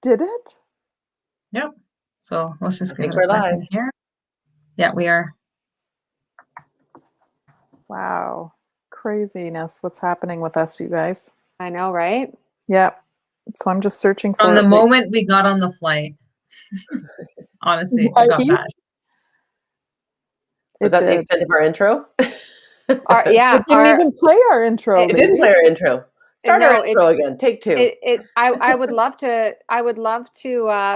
did it? Yep. So let's just give it we're a second live. here. Yeah, we are. Wow. Craziness. What's happening with us, you guys? I know, right? Yep. So I'm just searching for From the it. moment we got on the flight. Honestly, it got Right? bad. Was that the extent of our intro? Yeah. It didn't even play our intro. It didn't play our intro. Start our intro again. Take two. I would love to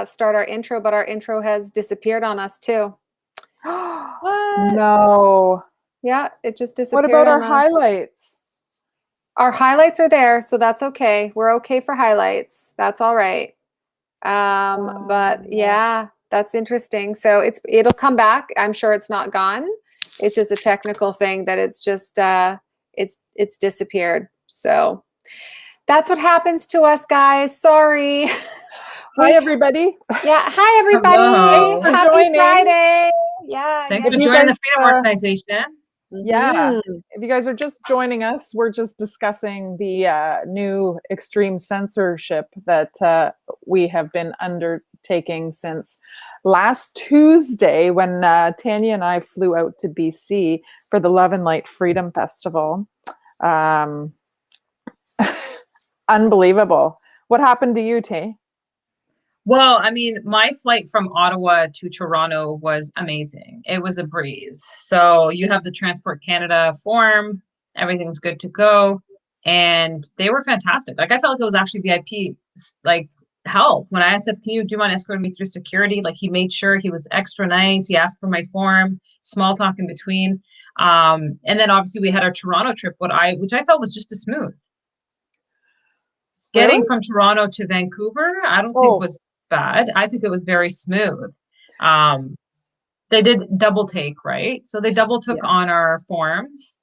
start our intro, but our intro has disappeared on us too. What? No. Yeah, it just disappeared. What about our on us. highlights? Our highlights are there, so that's okay. We're okay for highlights. That's all right. But yeah, that's interesting. So it'll come back. I'm sure it's not gone. It's just a technical thing that it's just it's disappeared. So that's what happens to us, guys. Sorry. Hi, everybody. Yeah. Hi, everybody. Hello. Thanks for Happy joining. Friday. Yeah. Thanks for joining the Freedom Organization. Yeah. If you guys are just joining us, we're just discussing the new extreme censorship that we have been undertaking since last Tuesday when Tanya and I flew out to BC for the Love and Light Freedom Festival. Unbelievable. What happened to you, Tay? Well, I mean, my flight from Ottawa to Toronto was amazing. It was a breeze. So you have the Transport Canada form, everything's good to go. And they were fantastic. Like, I felt like it was actually VIP, like, help. When I said, can you do mind escorting me through security? Like, he made sure he was extra nice. He asked for my form, small talk in between. And then obviously we had our Toronto trip, which I felt was just as smooth. Really? Getting from Toronto to Vancouver, I don't think was bad. I think it was very smooth. They did double take, right? So they double took on our forms.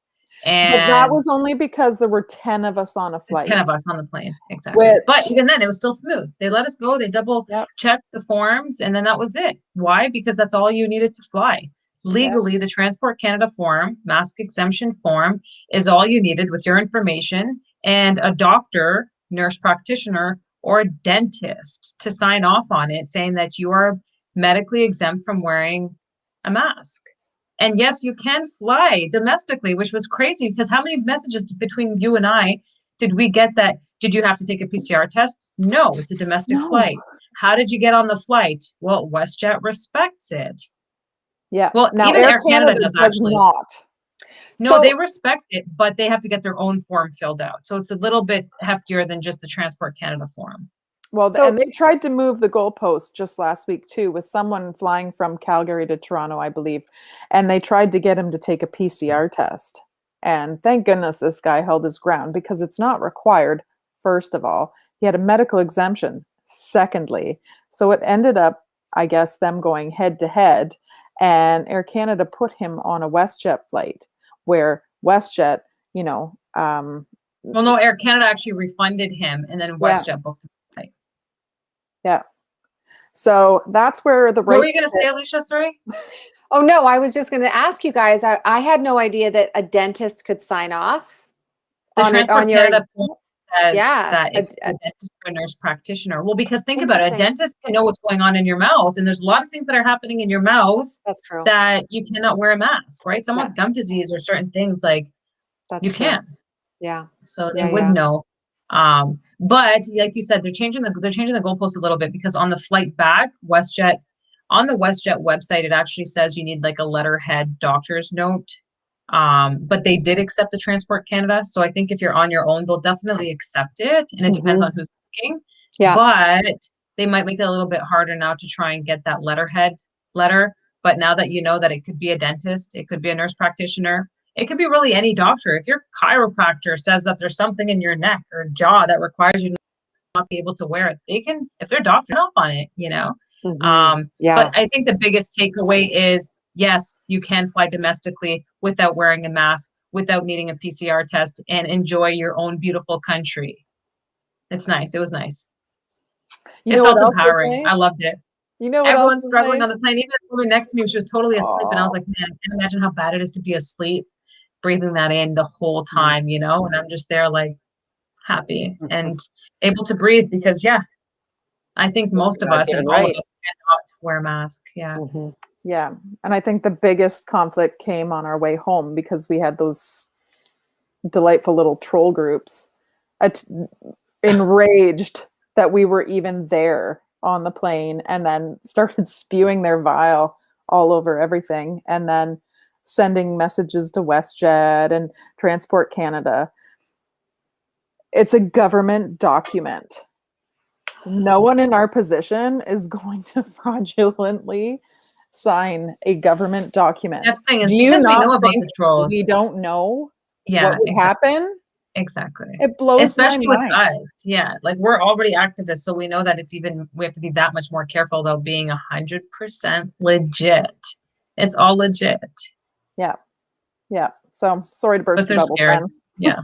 And but that was only because there were 10 of us on a flight. 10 of us on the plane, exactly. But even then, it was still smooth. They let us go. They double checked the forms, and then that was it. Why? Because that's all you needed to fly. Legally, the Transport Canada form, mask exemption form, is all you needed with your information and a doctor, nurse practitioner, or a dentist to sign off on it, saying that you are medically exempt from wearing a mask. And yes, you can fly domestically, which was crazy because how many messages between you and I did we get that, did you have to take a PCR test? No, it's a domestic flight. How did you get on the flight? Well, WestJet respects it. Yeah. Well, now even Air Canada does actually. Not. No, So, they respect it, but they have to get their own form filled out. So it's a little bit heftier than just the Transport Canada form. Well, and they tried to move the goalpost just last week too, with someone flying from Calgary to Toronto, I believe, and they tried to get him to take a PCR test. And thank goodness this guy held his ground because it's not required. First of all, he had a medical exemption. Secondly, so it ended up, I guess, them going head to head, and Air Canada put him on a WestJet flight, where WestJet, well, no, Air Canada actually refunded him, and then WestJet booked him. Yeah. So that's where the What were you going to say, Alicia? Sorry. Oh, no, I was just going to ask you guys. I had no idea that a dentist could sign off on Canada says yeah, that it's a dentist or a nurse practitioner. Well, because think about it, a dentist can know what's going on in your mouth, and there's a lot of things that are happening in your mouth. That's true. That you cannot wear a mask, right? Some with gum disease or certain things like you can. Yeah. So they would know. But like you said, they're changing the goalpost a little bit because on the flight back, on the WestJet website, it actually says you need like a letterhead doctor's note. But they did accept the Transport Canada. So I think if you're on your own, they'll definitely accept it. And it depends on who's booking. Yeah. But they might make it a little bit harder now to try and get that letterhead letter. But now that you know that it could be a dentist, it could be a nurse practitioner, it could be really any doctor. If your chiropractor says that there's something in your neck or jaw that requires you to not be able to wear it, they can, if they're doctor up on it, But I think the biggest takeaway is, yes, you can fly domestically without wearing a mask, without needing a PCR test, and enjoy your own beautiful country. It's nice. It was nice. It felt empowering. I loved it. Everyone's struggling on the plane. Even the woman next to me, she was totally asleep. And I was like, man, I can't imagine how bad it is to be asleep, breathing that in the whole time, and I'm just there like happy and able to breathe because I think most of us and all of us cannot wear a mask. Yeah. Mm-hmm. Yeah. And I think the biggest conflict came on our way home because we had those delightful little troll groups enraged that we were even there on the plane, and then started spewing their vile all over everything, and then sending messages to WestJet and Transport Canada. It's a government document. No one in our position is going to fraudulently sign a government document. That thing is, because we know about the trolls. We don't know what would happen. Exactly. It blows especially my with mind. us. Yeah. Like, we're already activists, so we know that we have to be that much more careful about being 100% legit. It's all legit. Yeah. Yeah. So sorry to burst your bubble, friends. Yeah.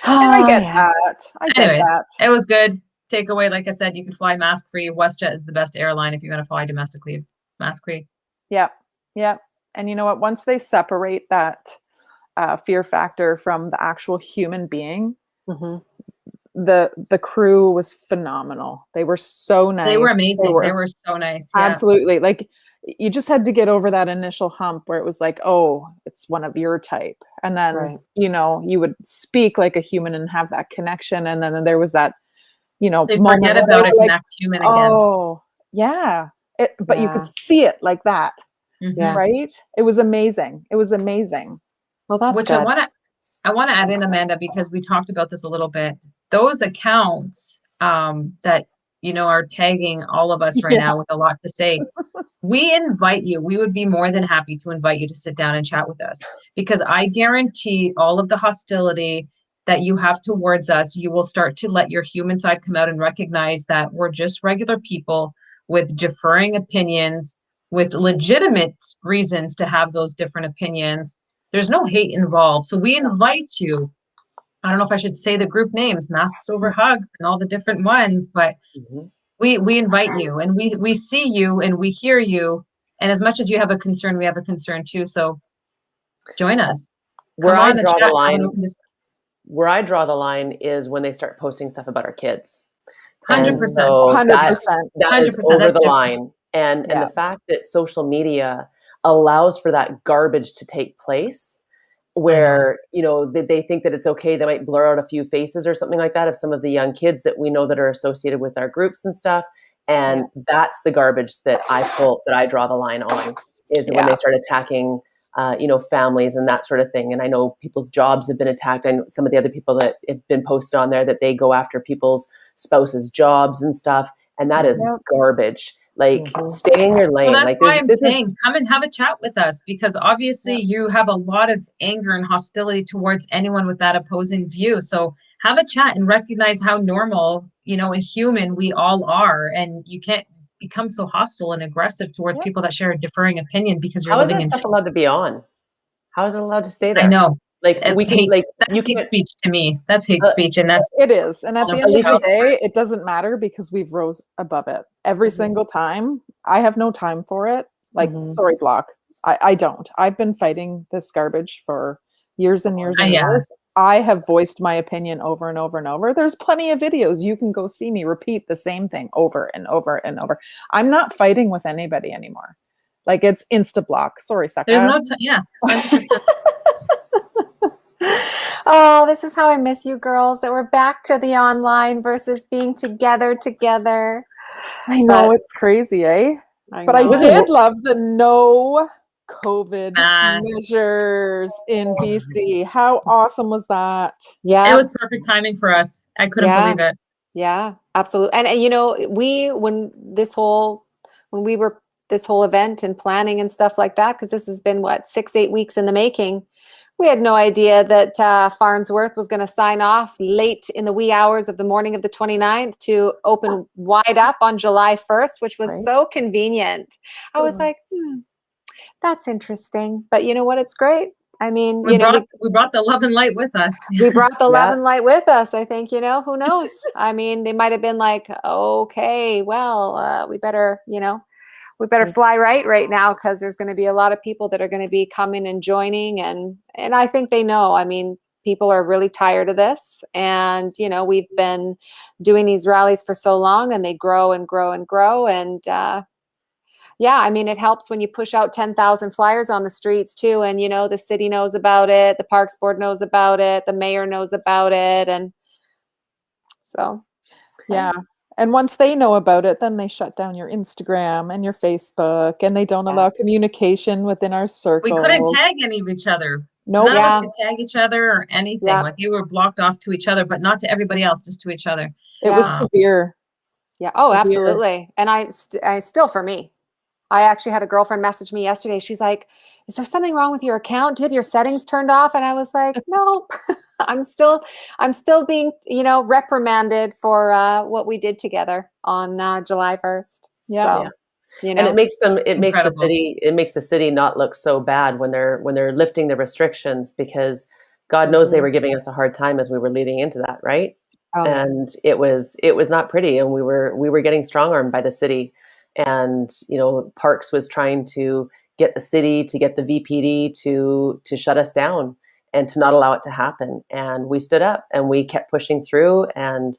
And I get that. Anyways, it was good. Takeaway, like I said, you can fly mask free. WestJet is the best airline if you're going to fly domestically mask free. Yeah. Yeah. And you know what? Once they separate that fear factor from the actual human being, the crew was phenomenal. They were so nice. They were amazing. They were so nice. Yeah. Absolutely. Like, you just had to get over that initial hump where it was like, oh, it's one of your type. And then, you know, you would speak like a human and have that connection. And then there was that, you know, they forget about it to act human again. Oh, yeah. But you could see it like that. Right? It was amazing. It was amazing. Well, that's Which good. I want to add in, Amanda, because we talked about this a little bit. Those accounts that, you know, are tagging all of us right now with a lot to say. We invite you. We would be more than happy to invite you to sit down and chat with us, because I guarantee all of the hostility that you have towards us, you will start to let your human side come out and recognize that we're just regular people with differing opinions, with legitimate reasons to have those different opinions. There's no hate involved. So we invite you. I don't know if I should say the group names, Masks Over Hugs and all the different ones, but we invite you, and we see you and we hear you. And as much as you have a concern, we have a concern too. So join us. Where I draw the line is when they start posting stuff about our kids. 100%. So 100%. That is over the line. And the fact that social media allows for that garbage to take place, where, you know, they think that it's okay. They might blur out a few faces or something like that of some of the young kids that we know that are associated with our groups and stuff. And that's the garbage that I draw the line on, is when they start attacking, you know, families and that sort of thing. And I know people's jobs have been attacked. And some of the other people that have been posted on there, that they go after people's spouses' jobs and stuff. And that is garbage. Like, stay in your lane. Well, that's like, why I'm saying, come and have a chat with us, because obviously you have a lot of anger and hostility towards anyone with that opposing view. So have a chat and recognize how normal, you know, and human we all are. And you can't become so hostile and aggressive towards people that share a differing opinion because you're living in. How is that stuff allowed to be on? How is it allowed to stay there? I know. Like, we can, like, that's hate speech to me. That's hate speech, and it is. And at the end of the day, it doesn't matter, because we've rose above it every single time. I have no time for it. Like, sorry, Block. I don't. I've been fighting this garbage for years and years and years. I have voiced my opinion over and over and over. There's plenty of videos. You can go see me repeat the same thing over and over and over. I'm not fighting with anybody anymore. Like, it's insta-block. Sorry, Saka. There's no time. Yeah. 100%. Oh, this is how I miss you girls, that we're back to the online versus being together. I know, it's crazy, eh? But I did love the no COVID measures in BC. How awesome was that? Yeah. It was perfect timing for us. I couldn't believe it. Yeah, absolutely. And you know, when this whole event and planning and stuff like that, because this has been 6-8 weeks in the making, we had no idea that Farnsworth was going to sign off late in the wee hours of the morning of the 29th to open wide up on July 1st, which was so convenient. I was like, that's interesting. But you know what? It's great. I mean, we brought the love and light with us. We brought the love and light with us. I think, you know, who knows? I mean, they might have been like, okay, well, we better fly right now, because there's going to be a lot of people that are going to be coming and joining. And I think they know. I mean, people are really tired of this. And, you know, we've been doing these rallies for so long, and they grow and grow and grow. And yeah, I mean, it helps when you push out 10,000 flyers on the streets too. And, you know, the city knows about it, the Parks Board knows about it, the mayor knows about it. And so, yeah. And once they know about it, then they shut down your Instagram and your Facebook, and they don't allow communication within our circle. We couldn't tag any of each other. Nope. None of us could tag each other or anything. Yeah. Like, you were blocked off to each other, but not to everybody else, just to each other. It was severe. Yeah. Oh, Severe. absolutely. And I still, for me, I actually had a girlfriend message me yesterday. She's like, "Is there something wrong with your account? Do you have your settings turned off?" And I was like, "No, I'm still being, you know, reprimanded for what we did together on July 1st." Yeah. So, you know, And it makes the Incredible. city not look so bad when they're lifting the restrictions, because God knows they were giving us a hard time as we were leading into that, right? And it was not pretty, and we were getting strong armed by the city. And, you know, Parks was trying to get the city, to get the VPD to shut us down and to not allow it to happen. And we stood up and we kept pushing through, and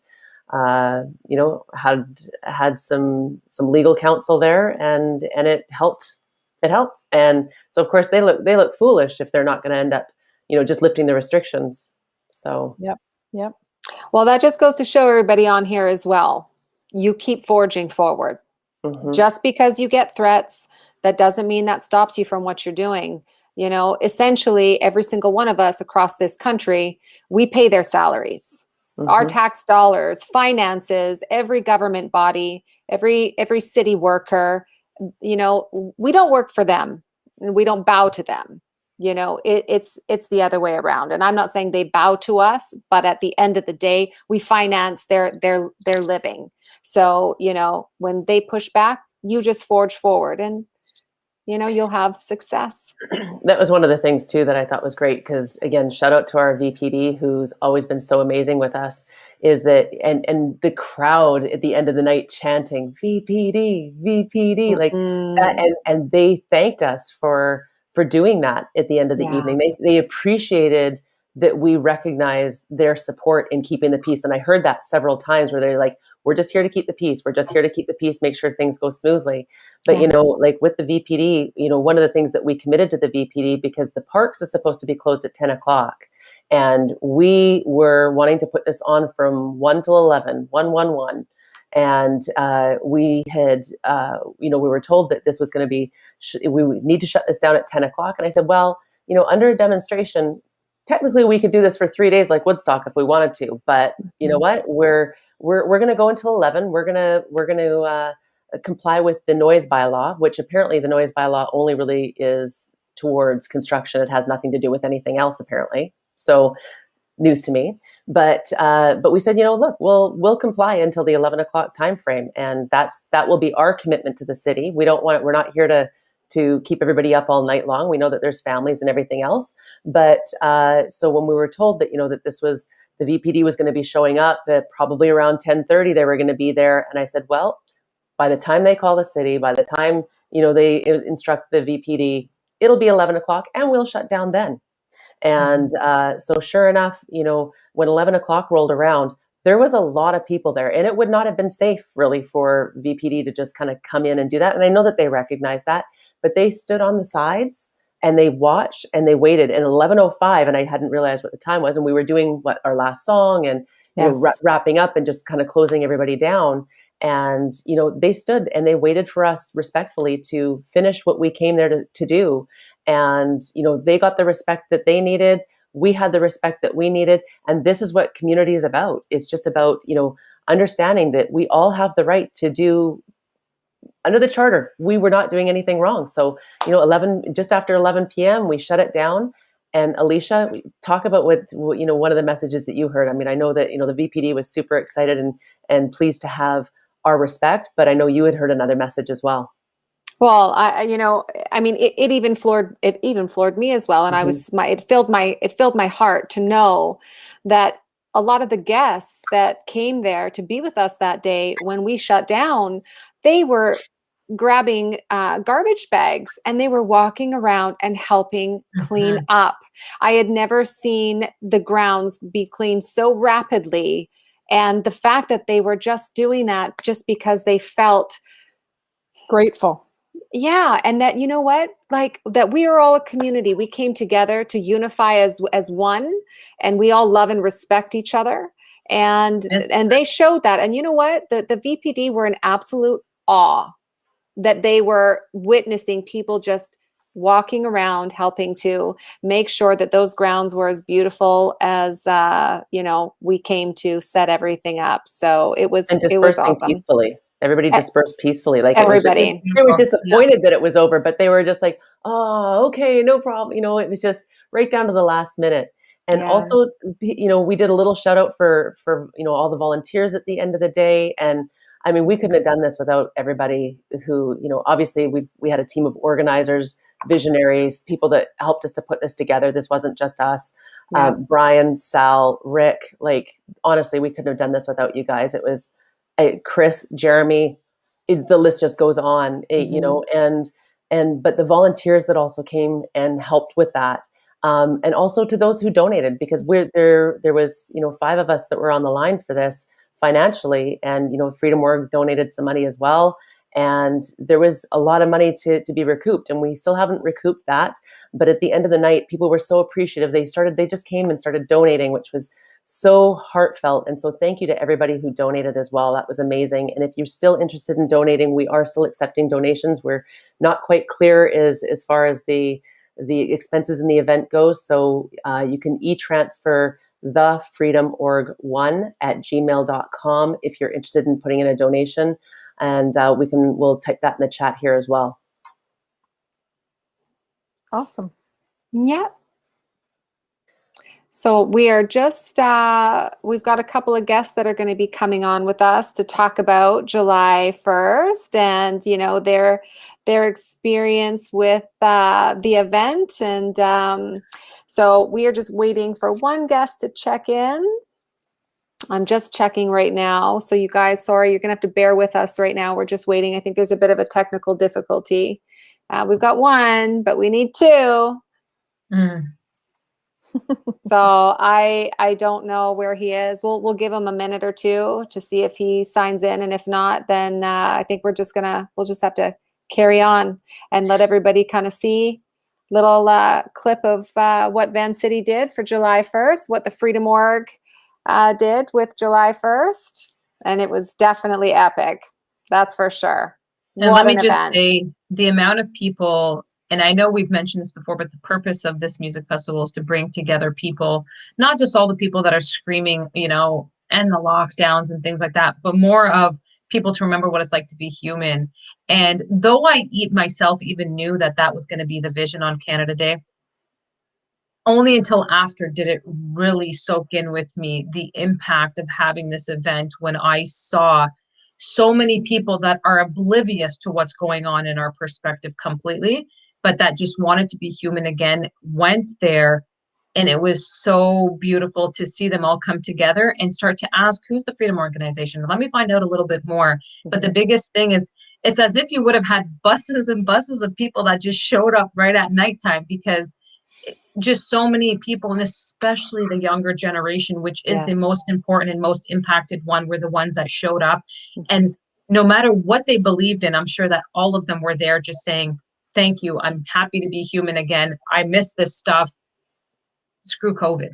you know, had some legal counsel there, and it helped. It helped. And so of course they look foolish if they're not going to end up, you know, just lifting the restrictions. So Yep. well, that just goes to show everybody on here as well. You keep forging forward. Just because you get threats, that doesn't mean that stops you from what you're doing. You know, essentially, every single one of us across this country, we pay their salaries, our tax dollars, finances, every government body, every city worker. You know, we don't work for them, and we don't bow to them. You know, it's the other way around. And I'm not saying they bow to us, but at the end of the day, we finance their living. So, you know, when they push back, you just forge forward, and, you know, you'll have success. That was one of the things too that I thought was great, because again, shout out to our VPD, who's always been so amazing with us, is that, and the crowd at the end of the night chanting VPD, VPD, like that. And they thanked us for doing that at the end of the evening. They appreciated that we recognize their support in keeping the peace. And I heard that several times, where they're like, "We're just here to keep the peace. We're just here to keep the peace, make sure things go smoothly." But, you know, like with the VPD, you know, one of the things that we committed to the VPD, because the parks is supposed to be closed at 10 o'clock. And we were wanting to put this on from 1 till 11, 1. And we had, you know, we were told that this was going to be, we would need to shut this down at 10 o'clock. And I said, well, you know, under a demonstration, technically we could do this for 3 days like Woodstock if we wanted to. But you know what? We're going to go until 11. We're going to comply with the noise bylaw, which apparently the noise bylaw only really is towards construction. It has nothing to do with anything else, apparently. So news to me. But we said, you know, look, we'll comply until the 11 o'clock time frame, and that will be our commitment to the city. We're not here to keep everybody up all night long. We know that there's families and everything else. But so when we were told that, you know, that this was, the VPD was going to be showing up at probably around 10:30, they were going to be there. And I said, well, by the time they call the city, by the time, you know, they instruct the VPD, it'll be 11 o'clock and we'll shut down then. And so sure enough, you know, when 11 o'clock rolled around, there was a lot of people there, and it would not have been safe really for VPD to just kind of come in and do that. And I know that they recognize that, but they stood on the sides and they watched and they waited. And 11:05, and I hadn't realized what the time was, and we were doing our last song and you know, wrapping up and just kind of closing everybody down. And, you know, they stood and they waited for us respectfully to finish what we came there to do. And, you know, they got the respect that they needed. We had the respect that we needed. And this is what community is about. It's just about, you know, understanding that we all have the right to do under the charter. We were not doing anything wrong. So, you know, just after 11 p.m., we shut it down. And Alicia, talk about what, you know, one of the messages that you heard. I mean, I know that, you know, the VPD was super excited and pleased to have our respect, but I know you had heard another message as well. Well, you know, I mean, it even floored me as well. And it filled my heart to know that a lot of the guests that came there to be with us that day when we shut down, they were grabbing garbage bags, and they were walking around and helping clean up. I had never seen the grounds be cleaned so rapidly. And the fact that they were just doing that just because they felt grateful. Yeah. And that, you know what, like that we are all a community. We came together to unify as one, and we all love and respect each other. And they showed that. And you know what, the VPD were in absolute awe that they were witnessing people just walking around, helping to make sure that those grounds were as beautiful as, we came to set everything up. So it was awesome. Peacefully. Everybody dispersed peacefully. Like everybody, they were disappointed that it was over, but they were just like, "Oh, okay, no problem." It was just right down to the last minute. And also, we did a little shout out for all the volunteers at the end of the day. And I mean, we couldn't have done this without everybody who, obviously we had a team of organizers, visionaries, people that helped us to put this together. This wasn't just us. Yeah. Brian, Sal, Rick, like, honestly, we couldn't have done this without you guys. It was Chris, Jeremy, the list just goes on, but the volunteers that also came and helped with that. And also to those who donated, because there was, 5 of us that were on the line for this financially, and, Freedom.org donated some money as well. And there was a lot of money to be recouped, and we still haven't recouped that. But at the end of the night, people were so appreciative. They just came and started donating, which was so heartfelt. And so thank you to everybody who donated as well. That was amazing. And if you're still interested in donating, we are still accepting donations. We're not quite clear as far as the expenses in the event goes. So you can e-transfer thefreedomorg1@gmail.com if you're interested in putting in a donation. And we'll type that in the chat here as well. Awesome. Yeah. So we are just, we've got a couple of guests that are going to be coming on with us to talk about July 1st and, their experience with the event. And so we are just waiting for one guest to check in. I'm just checking right now. So you guys, sorry, you're going to have to bear with us right now. We're just waiting. I think there's a bit of a technical difficulty. We've got one, but we need 2. So I don't know where he is. We'll give him a minute or 2 to see if he signs in, and if not, then I think we'll just have to carry on and let everybody kind of see little clip of what Van City did for July 1st, what the Freedom.org did with July 1st, and it was definitely epic. That's for sure. And let me just say, the amount of people. And I know we've mentioned this before, but the purpose of this music festival is to bring together people, not just all the people that are screaming, and the lockdowns and things like that, but more of people to remember what it's like to be human. And though I myself even knew that was going to be the vision on Canada Day, only until after did it really soak in with me the impact of having this event, when I saw so many people that are oblivious to what's going on in our perspective completely, but that just wanted to be human again, went there. And it was so beautiful to see them all come together and start to ask, who's the Freedom Organization? Let me find out a little bit more. But the biggest thing is, it's as if you would have had buses and buses of people that just showed up right at nighttime, because just so many people, and especially the younger generation, which is the most important and most impacted one, were the ones that showed up. And no matter what they believed in, I'm sure that all of them were there just saying, thank you. I'm happy to be human again. I miss this stuff. Screw COVID.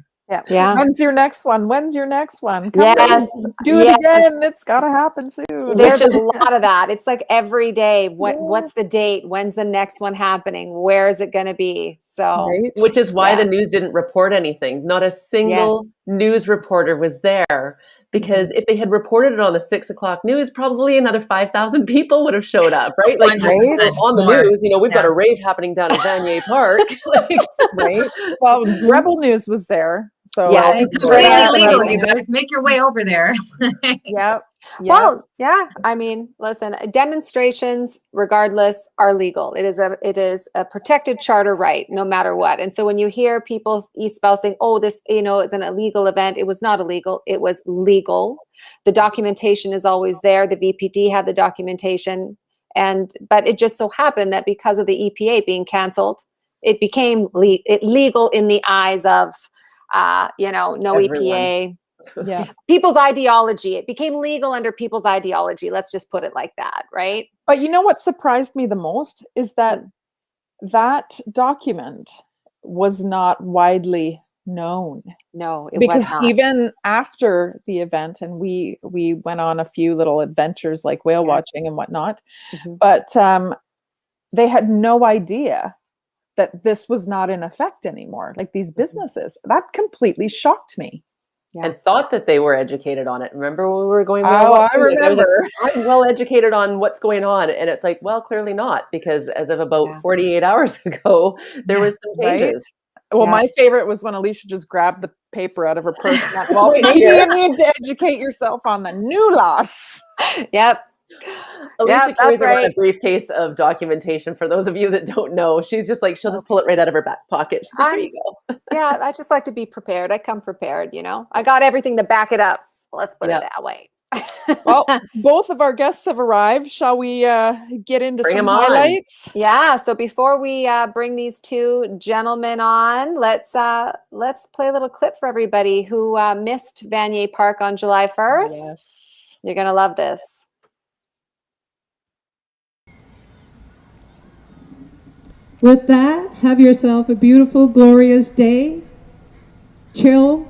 Yeah. When's your next one? Come yes. Do it again. It's got to happen soon. There's a lot of that. It's like every day. What's the date? When's the next one happening? Where is it going to be? So, which is why the news didn't report anything. Not a single news reporter was there, because if they had reported it on the 6 o'clock news, probably another 5,000 people would have showed up, right? Like on the news, we've got a rave happening down at Vanier Park. Right. Well, Rebel News was there. So it's completely illegal. You guys make your way over there. Yep. Well, I mean, listen, demonstrations, regardless, are legal. It is a protected charter right, no matter what. And so when you hear people espousing, oh, this, it's an illegal event, it was not illegal. It was legal. The documentation is always there. The VPD had the documentation. But it just so happened that because of the EPA being canceled, it became legal in the eyes of, no Everyone. EPA. Yeah. People's ideology. It became legal under people's ideology. Let's just put it like that, right? But you know what surprised me the most is that that document was not widely known. No, it Because was not. even after the event, and we went on a few little adventures like whale watching and whatnot, but they had no idea that this was not in effect anymore. Like these businesses, that completely shocked me. Yeah. And thought that they were educated on it. Remember when we were going whale watching? I remember. I'm well educated on what's going on. And it's like, well, clearly not, because as of about 48 hours ago, there was some changes. Right? Well, my favorite was when Alicia just grabbed the paper out of her purse. And well, maybe you need to educate yourself on the new laws. Yep. Alicia carries around a briefcase of documentation. For those of you that don't know, she's just like, she'll just pull it right out of her back pocket. She's like, here you go. Yeah, I just like to be prepared. I come prepared, I got everything to back it up. Let's put it that way. Well, both of our guests have arrived. Shall we get into some highlights? Yeah. So before we bring these two gentlemen on, let's play a little clip for everybody who missed Vanier Park on July 1st. Yes. You're gonna love this. With that, have yourself a beautiful, glorious day. Chill,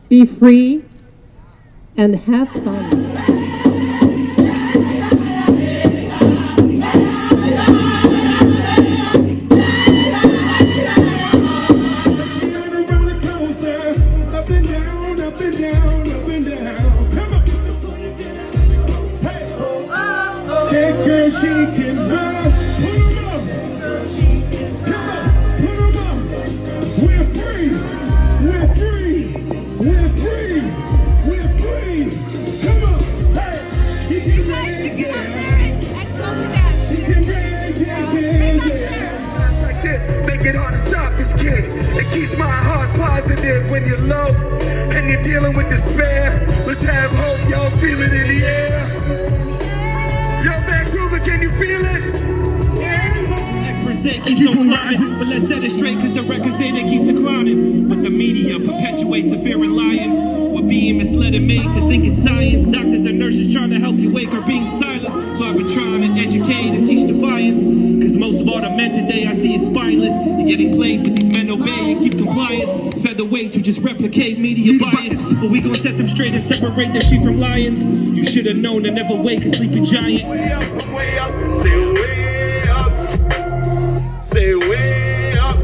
be free, and have fun. When you're low and you're dealing with despair, let's have hope. Y'all feel it in the air. Yo, Vancouver, can you feel it? Experts say keep on climbing, but let's set it straight, cause the records say they keep declining. But the media perpetuates the fear and lying. We're being misled and made to think it's science. Doctors and nurses trying to help you wake are being silenced. So I've been trying to educate and teach defiance, cause most of all the men today I see is spineless. They're getting played, but these men obey and keep compliance. Featherweight to just replicate media bias. But we gon' set them straight and separate the sheep from lions. You should have known to never wake a sleeping giant. Way up, way up, say way up, say way up.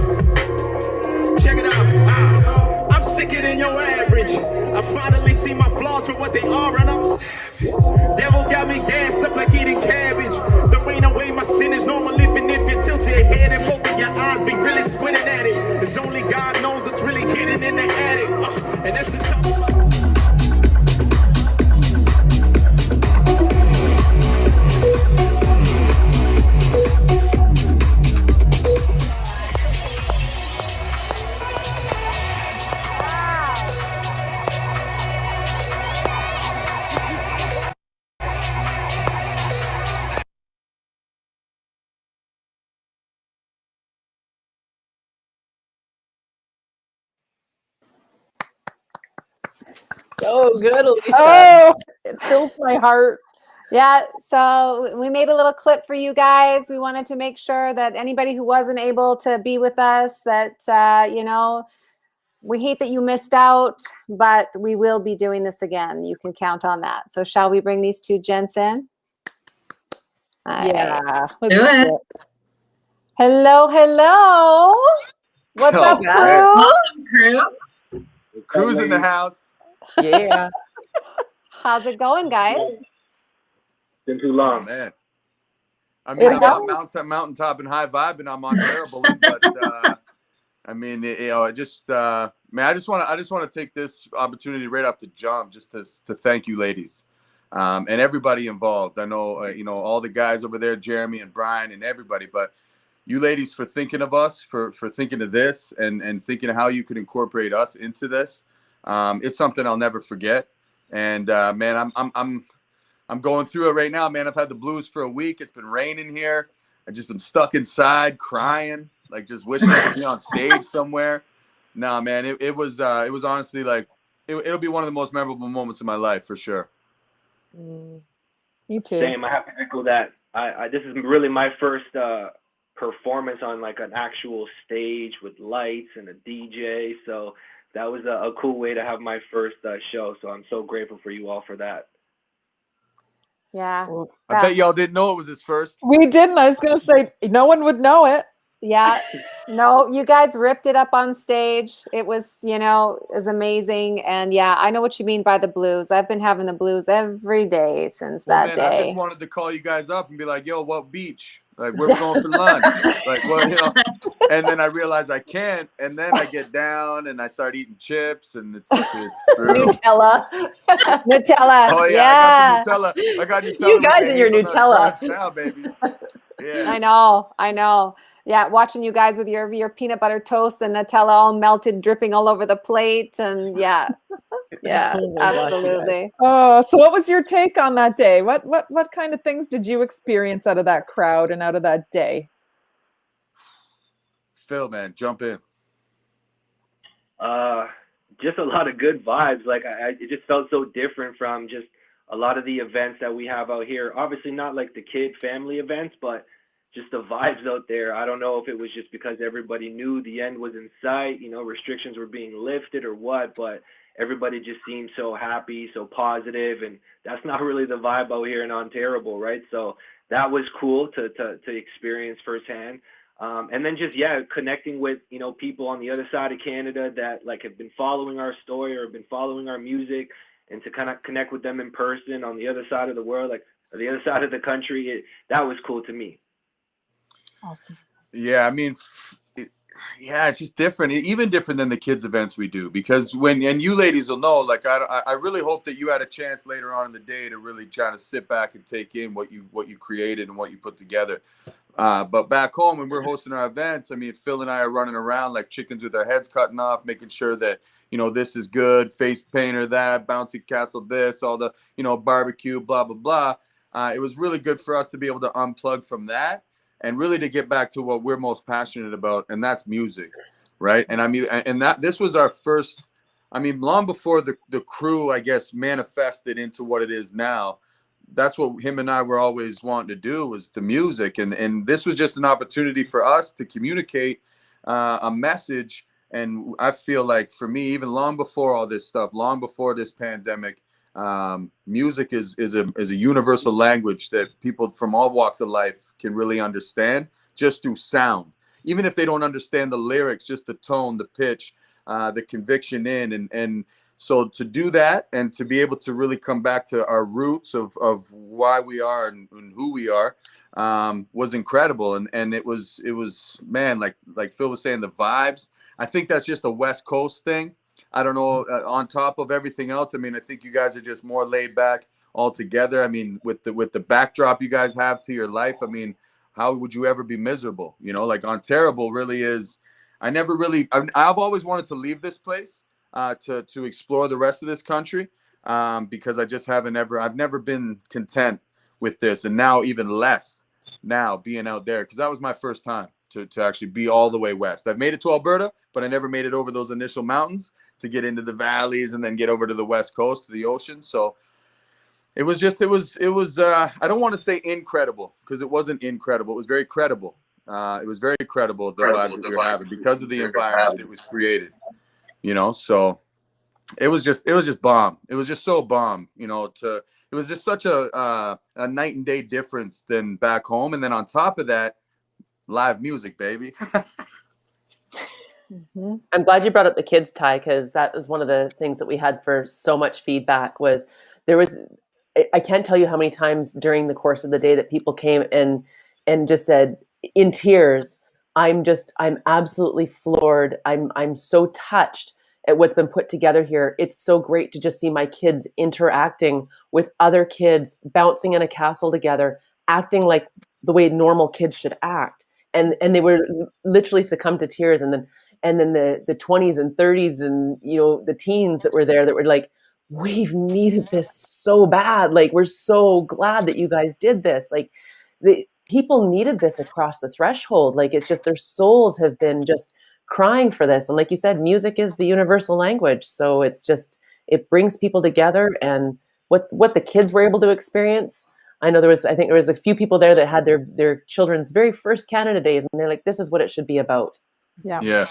Check it out. I'm sicker than your average. I finally see my flaws for what they are, and I'm savage. Devil got me gassed up like eating cabbage. There ain't no way my sin is normal living if you tilt your head and open your eyes, be really squinting at it. It's only God knows what's really hidden in the attic. And that's the top. Oh, good, Alicia. Oh, it fills my heart. Yeah, so we made a little clip for you guys. We wanted to make sure that anybody who wasn't able to be with us, that, we hate that you missed out, but we will be doing this again. You can count on that. So shall we bring these two gents in? Yeah, let's do it. Hello, hello. What's up, crew? Welcome, crew. Crew's in the house. Yeah. How's it going, guys? Been too long, man. I mean, I'm on mountaintop and high vibe, and I'm on terrible. But I mean, I just want to take this opportunity right off the jump just to thank you, ladies, and everybody involved. I know, all the guys over there, Jeremy and Brian and everybody, but you ladies for thinking of us, for thinking of this, and thinking of how you could incorporate us into this. It's something I'll never forget. And man, I'm going through it right now, man. I've had the blues for a week. It's been raining here. I've just been stuck inside crying, like just wishing I could be on stage somewhere. Nah, man, it was honestly like, it'll be one of the most memorable moments of my life for sure. Me too. Same. I have to echo that. I this is really my first performance on like an actual stage with lights and a DJ. So that was a cool way to have my first show. So I'm so grateful for you all for that. Yeah. I bet y'all didn't know it was his first. We didn't. I was going to say, no one would know it. Yeah. No, you guys ripped it up on stage. It was, it was amazing. And yeah, I know what you mean by the blues. I've been having the blues every day since that day. I just wanted to call you guys up and be like, yo, what beach? Like, where we going for lunch? Like, what, and then I realize I can't. And then I get down and I start eating chips and it's brutal. Nutella. Nutella. Oh, yeah. I got the Nutella. I got Nutella. You guys and your Nutella. Now, baby. Yeah. I know. Yeah, watching you guys with your peanut butter toast and Nutella all melted, dripping all over the plate, and yeah, absolutely. Oh, so what was your take on that day? What kind of things did you experience out of that crowd and out of that day? Phil, man, jump in. Just a lot of good vibes. Like it just felt so different from just a lot of the events that we have out here. Obviously not like the kid family events, but just the vibes out there. I don't know if it was just because everybody knew the end was in sight, restrictions were being lifted or what, but everybody just seemed so happy, so positive, and that's not really the vibe out here in Ontario, right? So that was cool to experience firsthand. And then just, connecting with, people on the other side of Canada that like have been following our story or have been following our music, and to kind of connect with them in person on the other side of the world, like the other side of the country, that was cool to me. Awesome. Yeah, I mean, it's just different, even different than the kids events we do, because and you ladies will know, like I really hope that you had a chance later on in the day to really try to sit back and take in what you created and what you put together. But back home when we're hosting our events, I mean, Phil and I are running around like chickens with our heads cutting off, making sure that, this is good, face painter, that, bouncy castle, this, all the, barbecue, blah, blah, blah. It was really good for us to be able to unplug from that and really to get back to what we're most passionate about, and that's music, right? And I mean, and that this was our first, I mean, long before the crew, I guess, manifested into what it is now. That's what him and I were always wanting to do, was the music, and this was just an opportunity for us to communicate a message. And I feel like for me, even long before all this stuff, long before this pandemic, music is a universal language that people from all walks of life can really understand just through sound. Even if they don't understand the lyrics, just the tone, the pitch, the conviction and so to do that and to be able to really come back to our roots of why we are and who we are was incredible. And it was man, like Phil was saying, the vibes. I think that's just a West Coast thing. I don't know, on top of everything else. I mean, I think you guys are just more laid back altogether. I mean, with the backdrop you guys have to your life, I mean, how would you ever be miserable? Like Ontario really is. I've always wanted to leave this place to explore the rest of this country because I've never been content with this, and now even less now being out there, because that was my first time to actually be all the way west. I've made it to Alberta, but I never made it over those initial mountains to get into the valleys and then get over to the west coast, to the ocean. So it was I don't want to say incredible, because it wasn't incredible. It was very credible. It was very credible, the vibes that we were having, because of the environment that was created, so it was just bomb. It was just so bomb, it was just such a night and day difference than back home. And then on top of that, live music, baby. Mm-hmm. I'm glad you brought up the kids, Ty, because that was one of the things that we had for so much feedback. I can't tell you how many times during the course of the day that people came and just said in tears, I'm absolutely floored. I'm so touched at what's been put together here. It's so great to just see my kids interacting with other kids, bouncing in a castle together, acting like the way normal kids should act. And they were literally succumbed to tears. And then the 20s and 30s and, the teens that were there that were like, we've needed this so bad. Like, we're so glad that you guys did this. Like, the people needed this across the threshold. Like, it's just their souls have been just crying for this. And like you said, music is the universal language. So it's just, it brings people together. And what the kids were able to experience, I think there was a few people there that had their children's very first Canada Days, and they're like, this is what it should be about. Yeah. Yeah.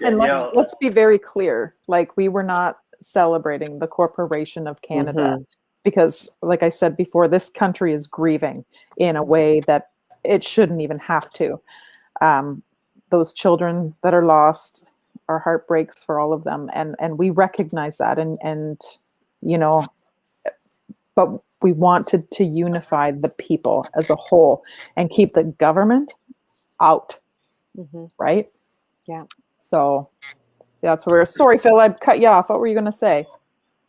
And let's be very clear. Like, we were not celebrating the Corporation of Canada because, like I said before, this country is grieving in a way that it shouldn't even have to. Those children that are lost, our heart breaks for all of them, and we recognize that, and you know, but we wanted to unify the people as a whole and keep the government out, right? Yeah. So that's where we're. Sorry, Phil, I cut you off. What were you going to say?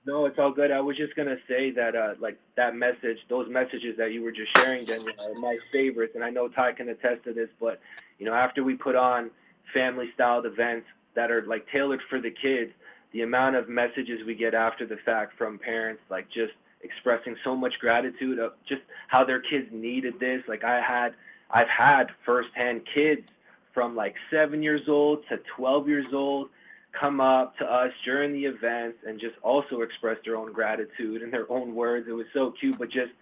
No, it's all good. I was just gonna say that, like that message, those messages that you were just sharing, Daniel, are my favorites, and I know Ty can attest to this. But you know, after we put on family-styled events that are like tailored for the kids, the amount of messages we get after the fact from parents, like just expressing so much gratitude of just how their kids needed this. Like I've had firsthand kids from like 7 years old to 12 years old come up to us during the events and just also express their own gratitude in their own words. It was so cute, but just,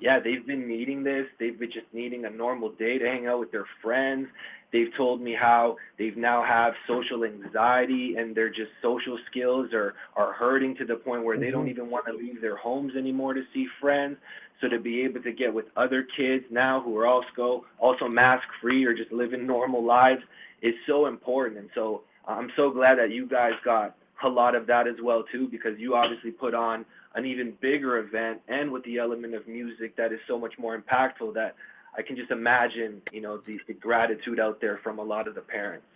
yeah, they've been needing this. They've been just needing a normal day to hang out with their friends. They've told me how they've now have social anxiety and their just social skills are hurting to the point where they don't even want to leave their homes anymore to see friends. So to be able to get with other kids now who are also mask-free or just living normal lives is so important. And so I'm so glad that you guys got a lot of that as well, too, because you obviously put on an even bigger event and with the element of music that is so much more impactful that I can just imagine, you know, the gratitude out there from a lot of the parents.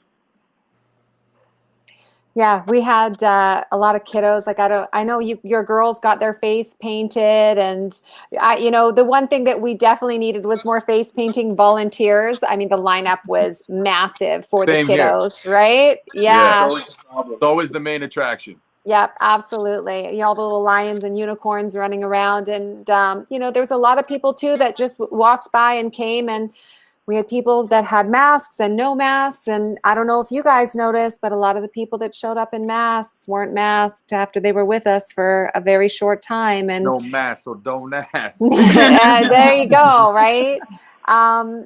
Yeah, we had a lot of kiddos. Like I know your girls got their face painted, and you know, the one thing that we definitely needed was more face painting volunteers. I mean, the lineup was massive for the kiddos, right? Yeah, it's always the main attraction. Yep, absolutely. You know, all the little lions and unicorns running around, and you know, there was a lot of people too that just walked by and came, and we had people that had masks and no masks. And I don't know if you guys noticed, but a lot of the people that showed up in masks weren't masked after they were with us for a very short time. And no mask, so don't ask. There you go, right?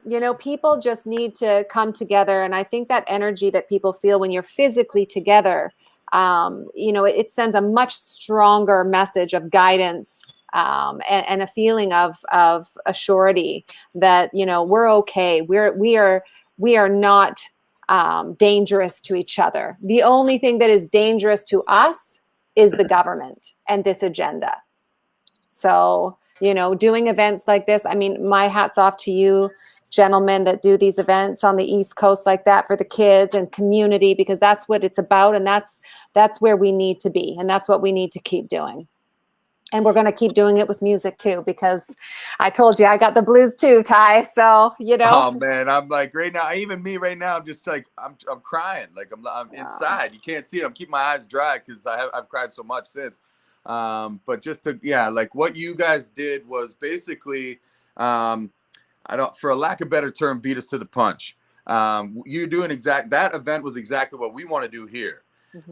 You know, people just need to come together. And I think that energy that people feel when you're physically together, you know, it sends a much stronger message of guidance. And a feeling of a surety that, you know, we're okay. We are not dangerous to each other. The only thing that is dangerous to us is the government and this agenda. So, you know, doing events like this, I mean, my hat's off to you gentlemen that do these events on the East Coast like that for the kids and community, because that's what it's about. And that's where we need to be. And that's what we need to keep doing. And we're going to keep doing it with music too, because I told you I got the blues too, Ty. So, you know. Oh man, I'm like right now, even me right now, I'm just like, I'm crying. Like I'm inside. You can't see it. I'm keeping my eyes dry because I've cried so much since. But just to, like what you guys did was basically, for a lack of a better term, beat us to the punch. You're doing that event was exactly what we want to do here.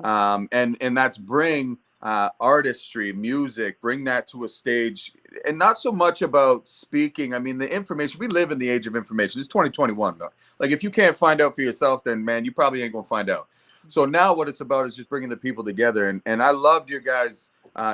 And that's bring artistry, music, bring that to a stage, and not so much about speaking. I mean, the information, we live in the age of information. It's 2021 though. Like if you can't find out for yourself, then man, you probably ain't gonna find out. So now what it's about is just bringing the people together. And I loved your guys'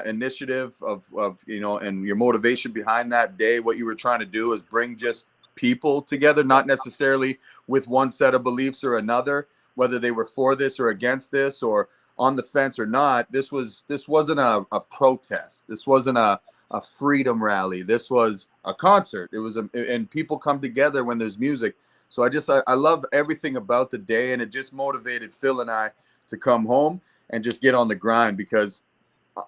initiative of, you know, and your motivation behind that day. What you were trying to do is bring just people together, not necessarily with one set of beliefs or another, whether they were for this or against this or on the fence or not. This wasn't a protest. This wasn't a freedom rally. This was a concert. It was and people come together when there's music. So I love everything about the day, and it just motivated Phil and I to come home and just get on the grind, because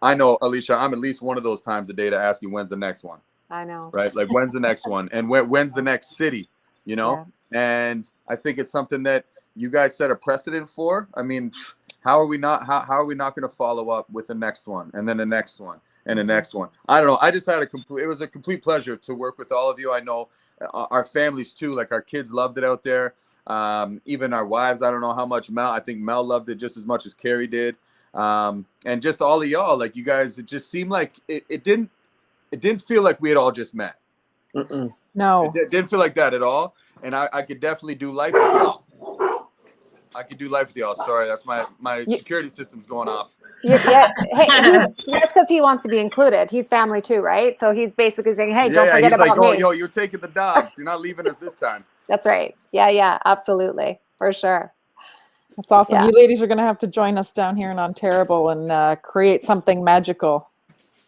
I know, Alicia, I'm at least one of those times a day to ask you, when's the next one? I know. Right? Like, when's the next one? And when's the next city? You know? Yeah. And I think it's something that you guys set a precedent for. I mean, how are we not going to follow up with the next one and then the next one and the next one? I don't know. I just had it was a complete pleasure to work with all of you. I know our families too, like our kids loved it out there. Even our wives, I don't know how much I think Mel loved it just as much as Carrie did. And just all of y'all, like you guys, it just seemed like it didn't feel like we had all just met. Mm-mm. No, It didn't feel like that at all. And I could definitely do life with y'all. I could do life with y'all. Sorry, that's my security system's going off. Yeah. Hey, that's because he wants to be included. He's family too, right? So he's basically saying, "Hey, don't forget about me." Yo, you're taking the dogs. You're not leaving us this time. That's right. Yeah, absolutely, for sure. that's awesome. Yeah. You ladies are going to have to join us down here in Ontario and create something magical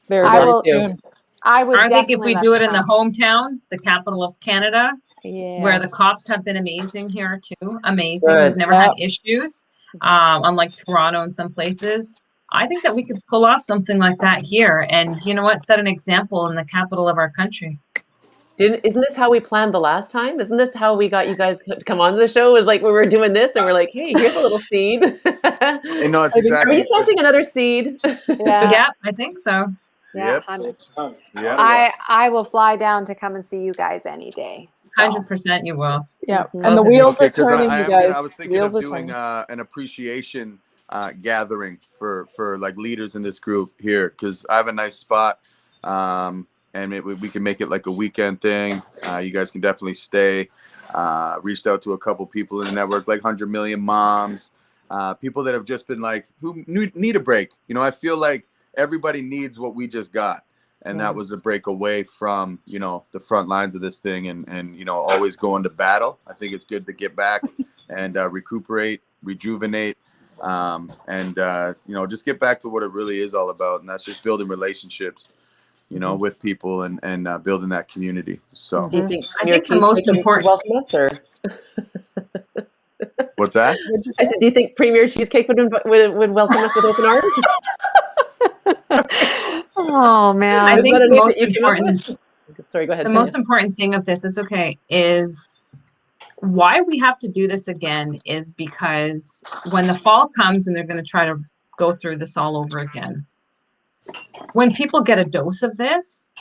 very, I very will- soon. I think if we definitely do let it you in the know. hometown, the capital of Canada, Yeah. where the cops have been amazing here too. Amazing. Good. We've never had issues, unlike Toronto and some places. I think that we could pull off something like that here, and you know what? Set an example in the capital of our country. Isn't this how we planned the last time? Isn't this how we got you guys to come on the show? It was like we were doing this and we're like, hey, here's a little seed. And no, it's Are exactly. you planting another seed? Yeah, I think so. Yeah, Yep. 100. Yeah. I will fly down to come and see you guys any day. So. 100% you will. Yeah, Mhm. and the wheels are 'Cause turning, you guys. I was thinking Wheels of are doing turning. an appreciation gathering for like leaders in this group here, because I have a nice spot, and maybe we can make it like a weekend thing. You guys can definitely stay. Reached out to a couple people in the network, like 100 Million Moms, people that have just been like, who need a break. You know, I feel like everybody needs what we just got. And that was a break away from, you know, the front lines of this thing and you know, always going to battle. I think it's good to get back and recuperate, rejuvenate, and you know, just get back to what it really is all about. And that's just building relationships, you know, with people and building that community. So Do you think I think the most important welcome us, or what's that? I said, do you think Premier Cheesecake would welcome us with open arms? Oh man. I think that the a name most that you came up important with? Sorry, go ahead. the most important thing of this is why we have to do this again is because when the fall comes and they're going to try to go through this all over again, when people get a dose of this,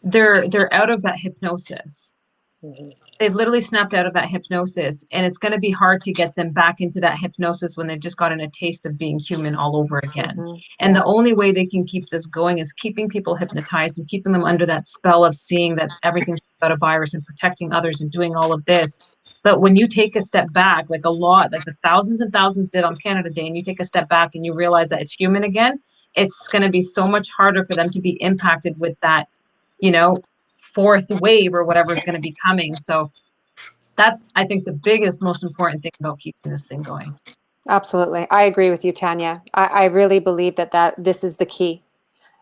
they're out of that hypnosis. They've literally snapped out of that hypnosis, and it's going to be hard to get them back into that hypnosis when they've just gotten a taste of being human all over again. And the only way they can keep this going is keeping people hypnotized and keeping them under that spell of seeing that everything's about a virus and protecting others and doing all of this. But when you take a step back, like the thousands and thousands did on Canada Day, and you take a step back and you realize that it's human again, it's going to be so much harder for them to be impacted with that, you know, fourth wave or whatever is going to be coming. So that's, I think, the biggest, most important thing about keeping this thing going. Absolutely. I agree with you, Tanya. I really believe that this is the key.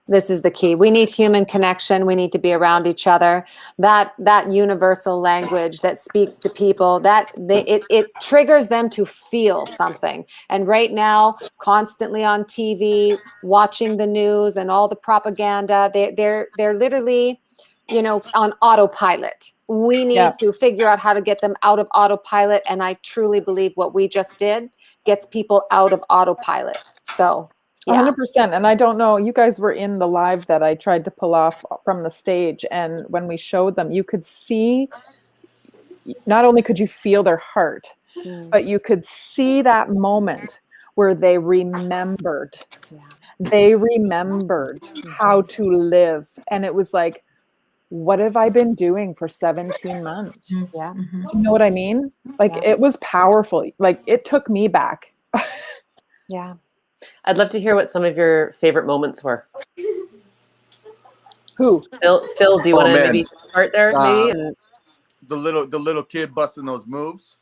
This is the key. We need human connection. We need to be around each other. That universal language that speaks to people, it triggers them to feel something. And right now, constantly on TV, watching the news and all the propaganda, they're literally, you know, on autopilot. We need to figure out how to get them out of autopilot. And I truly believe what we just did gets people out of autopilot. So, yeah. 100%. And I don't know, you guys were in the live that I tried to pull off from the stage. And when we showed them, you could see, not only could you feel their heart, but you could see that moment where they remembered. They remembered how to live. And it was like, what have I been doing for 17 months? Yeah. You know what I mean? Like, it was powerful. Like, it took me back. Yeah. I'd love to hear what some of your favorite moments were. Who? Phil, do you want to maybe start there? Maybe? The little kid busting those moves.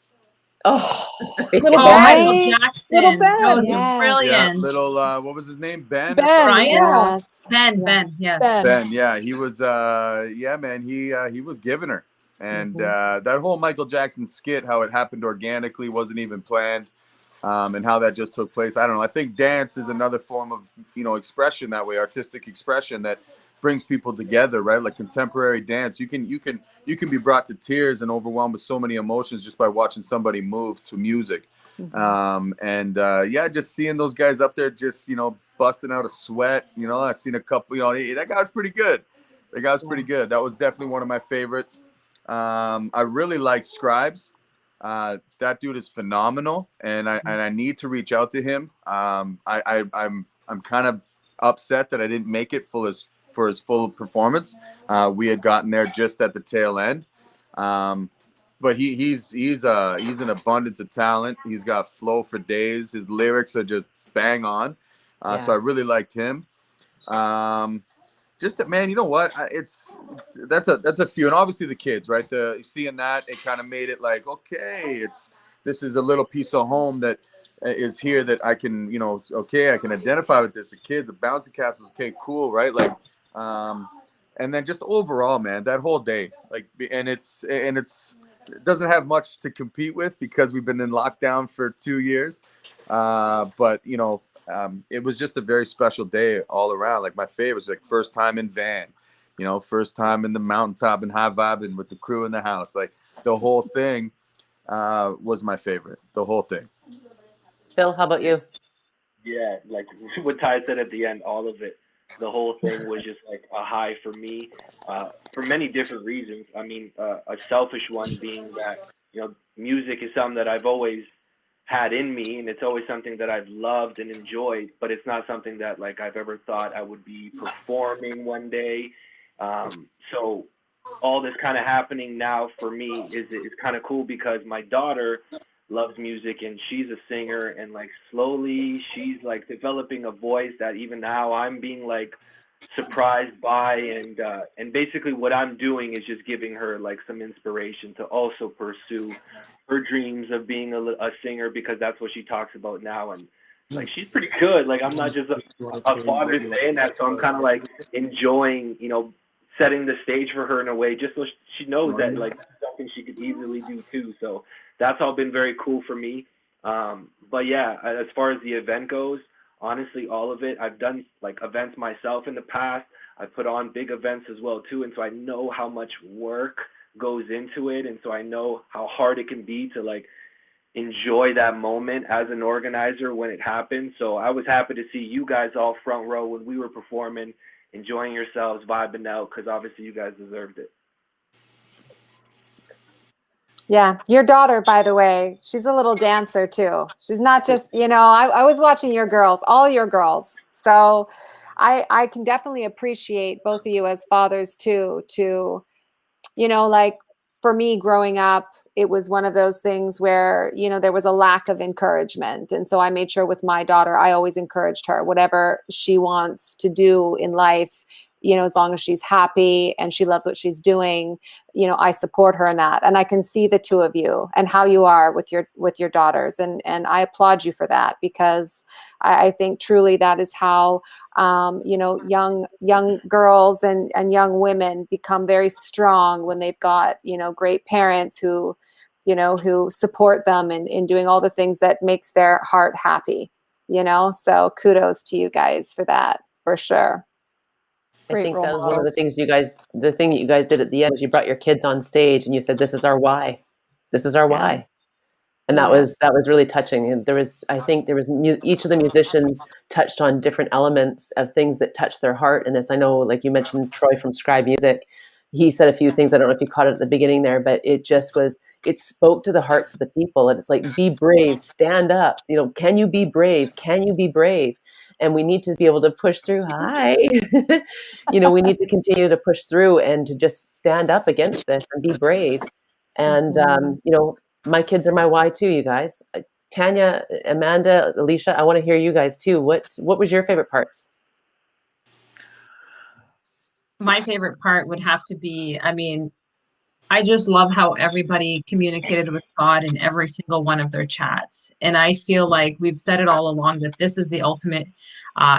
Oh, Michael Jackson. Little Ben. Those are brilliant. Yeah, little what was his name? Ben. Brian. Yes. Ben. Yes. Ben. Yeah, he was. Yeah, man. He was giving her, and that whole Michael Jackson skit, how it happened organically, wasn't even planned, and how that just took place. I don't know. I think dance is another form of, you know, expression that way, artistic expression that brings people together, right? Like contemporary dance, you can be brought to tears and overwhelmed with so many emotions just by watching somebody move to music. Yeah, just seeing those guys up there, just, you know, busting out a sweat. You know, I've seen a couple, you know, that guy was pretty good. That guy was pretty good. That was definitely one of my favorites. I really like Scribes. That dude is phenomenal, and I need to reach out to him. I'm kind of upset that I didn't make it for his full performance. We had gotten there just at the tail end. But he's an abundance of talent. He's got flow for days. His lyrics are just bang on. So I really liked him. Just that, man, you know what? That's a few, and obviously the kids, right? Seeing that, it kind of made it like, okay, this is a little piece of home that is here that I can, you know, okay, I can identify with this. The kids, the bouncy castles, okay, cool, right? Like, and then just overall, man, that whole day, like, and it doesn't have much to compete with because we've been in lockdown for 2 years, but you know. It was just a very special day all around. Like my favorite was like first time in van, you know, first time in the mountaintop and high vibing with the crew in the house. Like the whole thing was my favorite. The whole thing. Phil, how about you? Yeah, like what Ty said at the end, all of it. The whole thing was just like a high for me, for many different reasons. I mean, a selfish one being that, you know, music is something that I've always had in me, and it's always something that I've loved and enjoyed, but it's not something that like I've ever thought I would be performing one day. So all this kind of happening now for me is kind of cool because my daughter loves music and she's a singer, and like slowly she's like developing a voice that even now I'm being like surprised by, and basically what I'm doing is just giving her like some inspiration to also pursue her dreams of being a singer, because that's what she talks about now. And like she's pretty good. Like I'm not just a father saying that, so I'm kind of like enjoying, you know, setting the stage for her in a way, just so she knows that like that's something she could easily do too. So that's all been very cool for me. But yeah, as far as the event goes, honestly, all of it, I've done like events myself in the past. I put on big events as well too, and so I know how much work goes into it, and so I know how hard it can be to like enjoy that moment as an organizer when it happens. So I was happy to see you guys all front row when we were performing, enjoying yourselves, vibing out, because obviously you guys deserved it. Yeah, your daughter, by the way, she's a little dancer too. She's not just, you know, I was watching your girls, all your girls. So I can definitely appreciate both of you as fathers too, to, you know, like for me growing up, it was one of those things where, you know, there was a lack of encouragement. And so I made sure with my daughter, I always encouraged her, whatever she wants to do in life, you know, as long as she's happy and she loves what she's doing, you know, I support her in that. And I can see the two of you and how you are with your daughters. And I applaud you for that, because I think truly that is how, you know, young girls and young women become very strong when they've got, you know, great parents who, you know, who support them in doing all the things that makes their heart happy, you know? So kudos to you guys for that, for sure. I think that was one of the things the thing that you guys did at the end is you brought your kids on stage and you said, this is our why. This is our why. And that was really touching. And each of the musicians touched on different elements of things that touched their heart in this. I know, like you mentioned, Troye from Scribe Music, he said a few things. I don't know if you caught it at the beginning there, but it spoke to the hearts of the people. And it's like, be brave, stand up. You know, can you be brave? Can you be brave? And we need to be able to push through. Hi. You know, we need to continue to push through and to just stand up against this and be brave. And, you know, my kids are my why too, you guys. Tanya, Amanda, Alicia, I want to hear you guys too. What was your favorite parts? My favorite part would have to be, I mean, I just love how everybody communicated with God in every single one of their chats. And I feel like we've said it all along that this is the ultimate,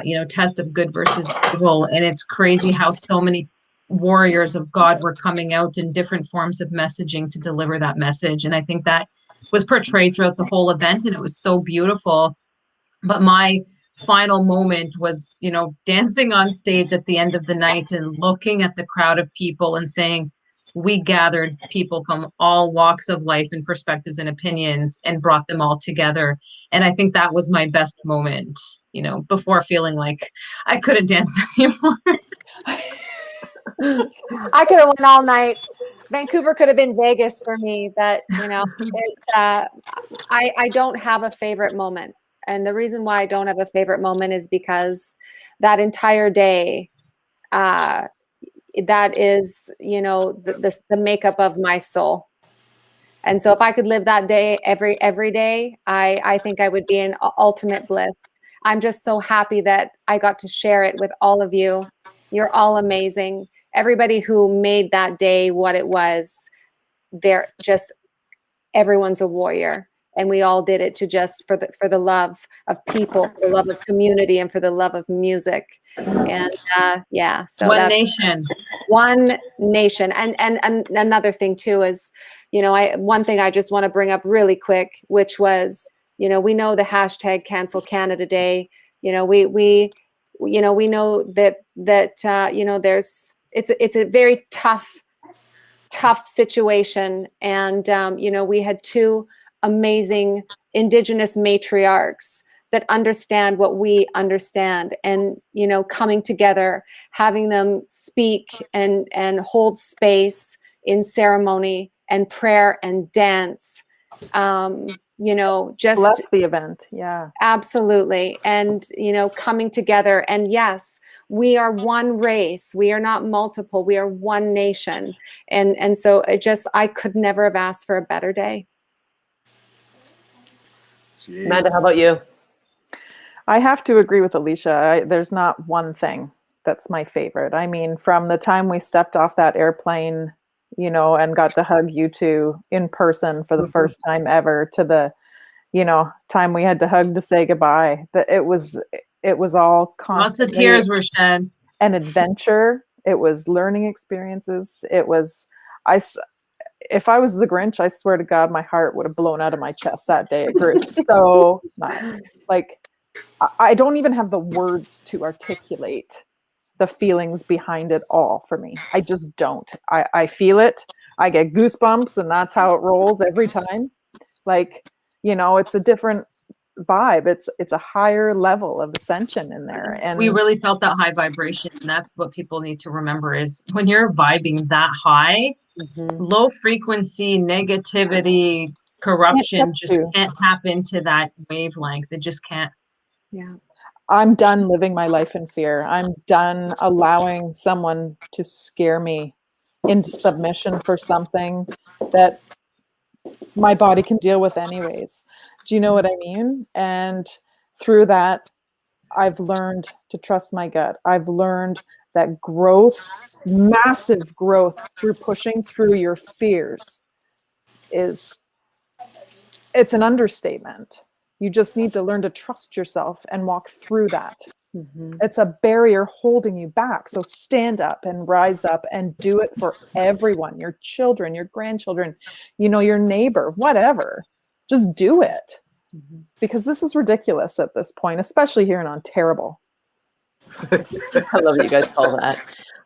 you know, test of good versus evil. And it's crazy how so many warriors of God were coming out in different forms of messaging to deliver that message. And I think that was portrayed throughout the whole event, and it was so beautiful. But my final moment was, you know, dancing on stage at the end of the night and looking at the crowd of people and saying, we gathered people from all walks of life and perspectives and opinions and brought them all together. And I think that was my best moment, you know, before feeling like I couldn't dance anymore. I could have went all night. Vancouver could have been Vegas for me, but you know, I don't have a favorite moment. And the reason why I don't have a favorite moment is because that entire day, that is, you know, the makeup of my soul. And so if I could live that day every day, I think I would be in ultimate bliss. I'm just so happy that I got to share it with all of you. You're all amazing. Everybody who made that day what it was, they're just, everyone's a warrior. And we all did it to just for the love of people, for the love of community, and for the love of music. And yeah, so One nation. One nation. And another thing too is, you know, one thing I just want to bring up really quick, which was, you know, we know the hashtag Cancel Canada Day. You know, we know that you know, it's a very tough situation. And you know, we had two amazing Indigenous matriarchs that understand what we understand, and you know, coming together, having them speak and hold space in ceremony and prayer and dance, you know, just bless the event. Yeah, absolutely. And you know, coming together, and yes, we are one race, we are not multiple, we are one nation. And so I could never have asked for a better day. Jeez. Amanda, how about you? I have to agree with Alicia. There's not one thing that's my favorite. I mean, from the time we stepped off that airplane, you know, and got to hug you two in person for the first time ever, to the, you know, time we had to hug to say goodbye, that it was all constant. Lots of tears were shed. An adventure. It was learning experiences. It was, if I was the Grinch, I swear to God, my heart would have blown out of my chest that day. It grew so much. Like, I don't even have the words to articulate the feelings behind it all for me. I just don't. I feel it. I get goosebumps, and that's how it rolls every time. Like, you know, it's a different vibe. It's a higher level of ascension in there. And we really felt that high vibration. And that's what people need to remember, is when you're vibing that high, low frequency negativity, corruption just can't tap into that wavelength. They just can't. Yeah. I'm done living my life in fear. I'm done allowing someone to scare me into submission for something that my body can deal with anyways. Do you know what I mean? And through that, I've learned to trust my gut. I've learned that growth, massive growth through pushing through your fears, it's an understatement. You just need to learn to trust yourself and walk through that. It's a barrier holding you back. So stand up and rise up and do it for everyone, your children, your grandchildren, you know, your neighbor, whatever. Just do it. Because this is ridiculous at this point, especially here in Ontario. I love that you guys call that.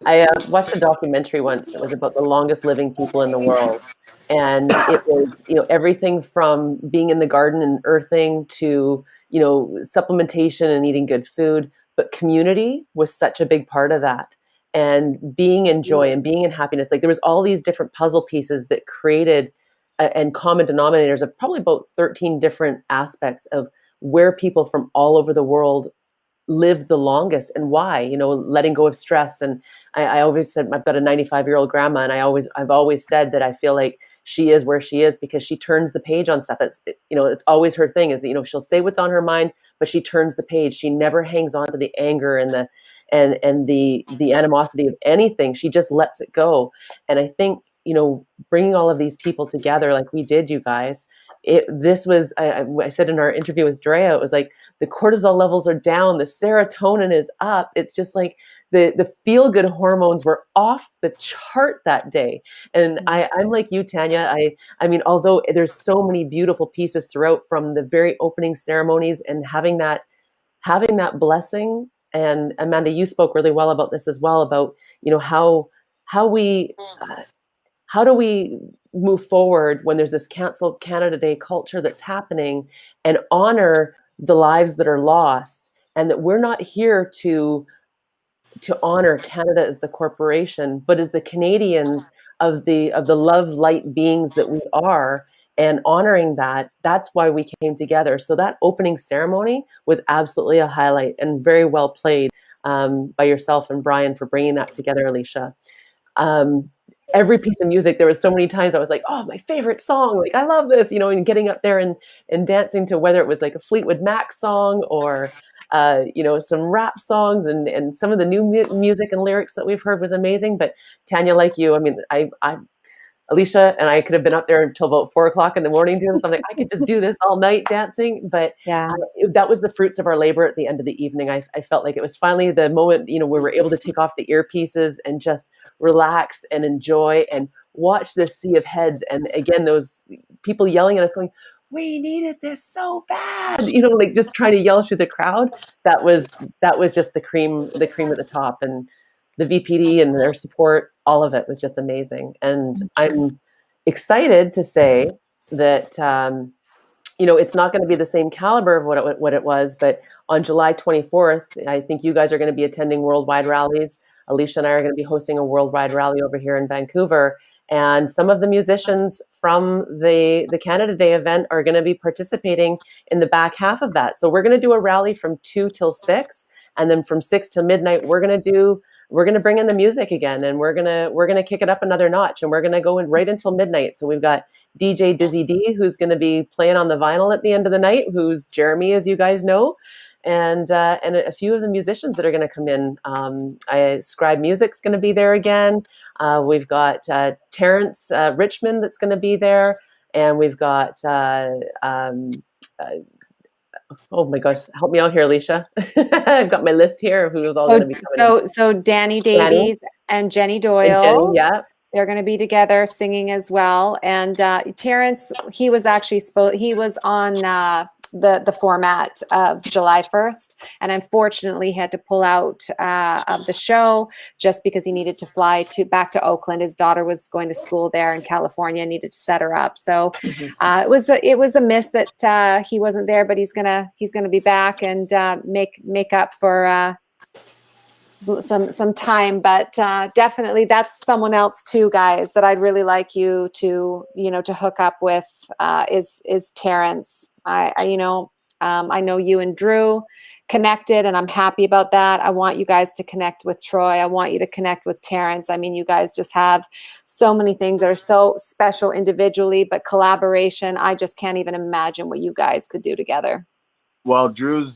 I watched a documentary once that was about the longest living people in the world. And it was, you know, everything from being in the garden and earthing to, you know, supplementation and eating good food. But community was such a big part of that. And being in joy and being in happiness. Like, there was all these different puzzle pieces that created and common denominators of probably about 13 different aspects of where people from all over the world lived the longest and why, you know, letting go of stress. And I always said, I've got a 95-year-old grandma, and I've always said that I feel like she is where she is because she turns the page on stuff. It's, you know, it's always her thing is that, you know, she'll say what's on her mind, but she turns the page. She never hangs on to the anger and the animosity of anything. She just lets it go. And I think, you know, bringing all of these people together like we did, you guys, this was, I said in our interview with Drea, it was like the cortisol levels are down, the serotonin is up. It's just like the feel-good hormones were off the chart that day. And I'm like you, Tanya. I mean, although there's so many beautiful pieces throughout, from the very opening ceremonies and having that blessing. And Amanda, you spoke really well about this as well, about, you know, how we how do we move forward when there's this cancel Canada Day culture that's happening, and honor the lives that are lost, and that we're not here to honor Canada as the corporation, but as the Canadians of the love light beings that we are, and honoring that. That's why we came together. So that opening ceremony was absolutely a highlight, and very well played by yourself and Brian for bringing that together, Alicia. Every piece of music, there was so many times I was like, oh, my favorite song, like I love this, you know, and getting up there and dancing to whether it was like a Fleetwood Mac song or you know, some rap songs, and some of the new music and lyrics that we've heard was amazing. But Tanya, like you, I mean, I Alicia and I could have been up there until about 4 o'clock in the morning doing something. I could just do this all night dancing, but Yeah. That was the fruits of our labor at the end of the evening. I felt like it was finally the moment, you know, we were able to take off the earpieces and just relax and enjoy and watch this sea of heads. And again, those people yelling at us going, we needed this so bad, you know, like just trying to yell through the crowd. That was just the cream at the top. And the VPD and their support, all of it was just amazing. And I'm excited to say that, you know, it's not going to be the same caliber of what it was, but on July 24th, I think you guys are going to be attending worldwide rallies. Alicia and I are going to be hosting a worldwide rally over here in Vancouver. And some of the musicians from the Canada Day event are going to be participating in the back half of that. So we're going to do a rally from 2 till 6. And then from 6 to midnight, we're going to bring in the music again, and we're going to kick it up another notch, and we're going to go in right until midnight. So we've got DJ Dizzy D, who's going to be playing on the vinyl at the end of the night, who's Jeremy, as you guys know, and a few of the musicians that are going to come in. Scribe Music's going to be there again. We've got Terrence Richmond that's going to be there, and we've got oh my gosh, help me out here, Alicia. I've got my list here of who's all going to be coming. So Danny Davies and Jenny Doyle. And Jenny, yeah. They're going to be together singing as well. And Terrence, he was actually he was on the format of July 1st, and unfortunately had to pull out of the show just because he needed to fly back to Oakland. His daughter was going to school there in California, needed to set her up. So it was a miss that he wasn't there, but he's gonna be back and make up for some time. But definitely that's someone else too, guys, that I'd really like you to hook up with is Terrence. I know you and Drew connected, and I'm happy about that. I want you guys to connect with Troye. I want you to connect with Terrence. I mean, you guys just have so many things that are so special individually, but collaboration, I just can't even imagine what you guys could do together. Well, Drew's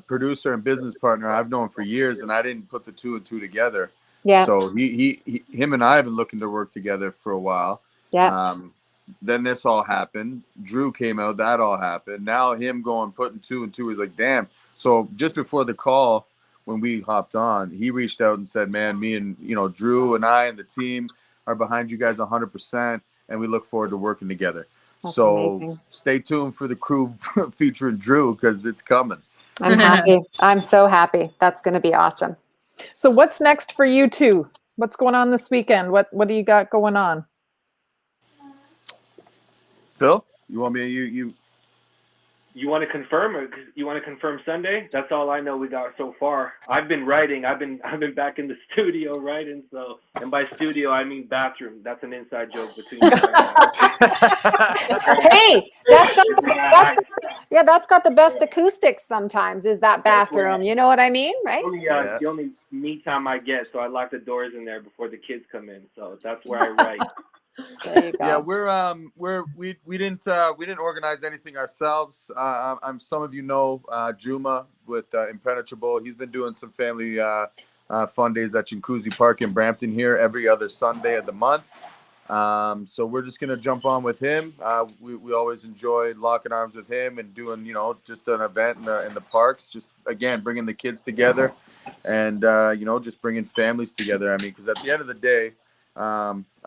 producer and business partner I've known for years, and I didn't put the 2 and 2 together. Yeah. So him and I have been looking to work together for a while. Yeah. Then this all happened. Drew came out. That all happened. Now him putting 2 and 2 is like, damn. So just before the call, when we hopped on, he reached out and said, man, me and, Drew and I and the team are behind you guys 100%. And we look forward to working together. That's so amazing. Stay tuned for the crew featuring Drew, because it's coming. I'm happy. I'm so happy. That's going to be awesome. So what's next for you two? What's going on this weekend? What do you got going on? Phil, you want me? You want to confirm, or you want to confirm Sunday? That's all I know we got so far. I've been writing. I've been back in the studio writing. So, and by studio I mean bathroom. That's an inside joke between you. Hey, that's got the best acoustics. Sometimes is that bathroom. You know what I mean, right? The only me time I get. So I lock the doors in there before the kids come in. So that's where I write. There you go. Yeah, we didn't organize anything ourselves. Some of you know Juma with Impenetrable. He's been doing some family fun days at Vanier Park in Brampton here every other Sunday of the month. So we're just gonna jump on with him. We always enjoy locking arms with him and doing just an event in the parks. Just again bringing the kids together and just bringing families together. I mean, because at the end of the day.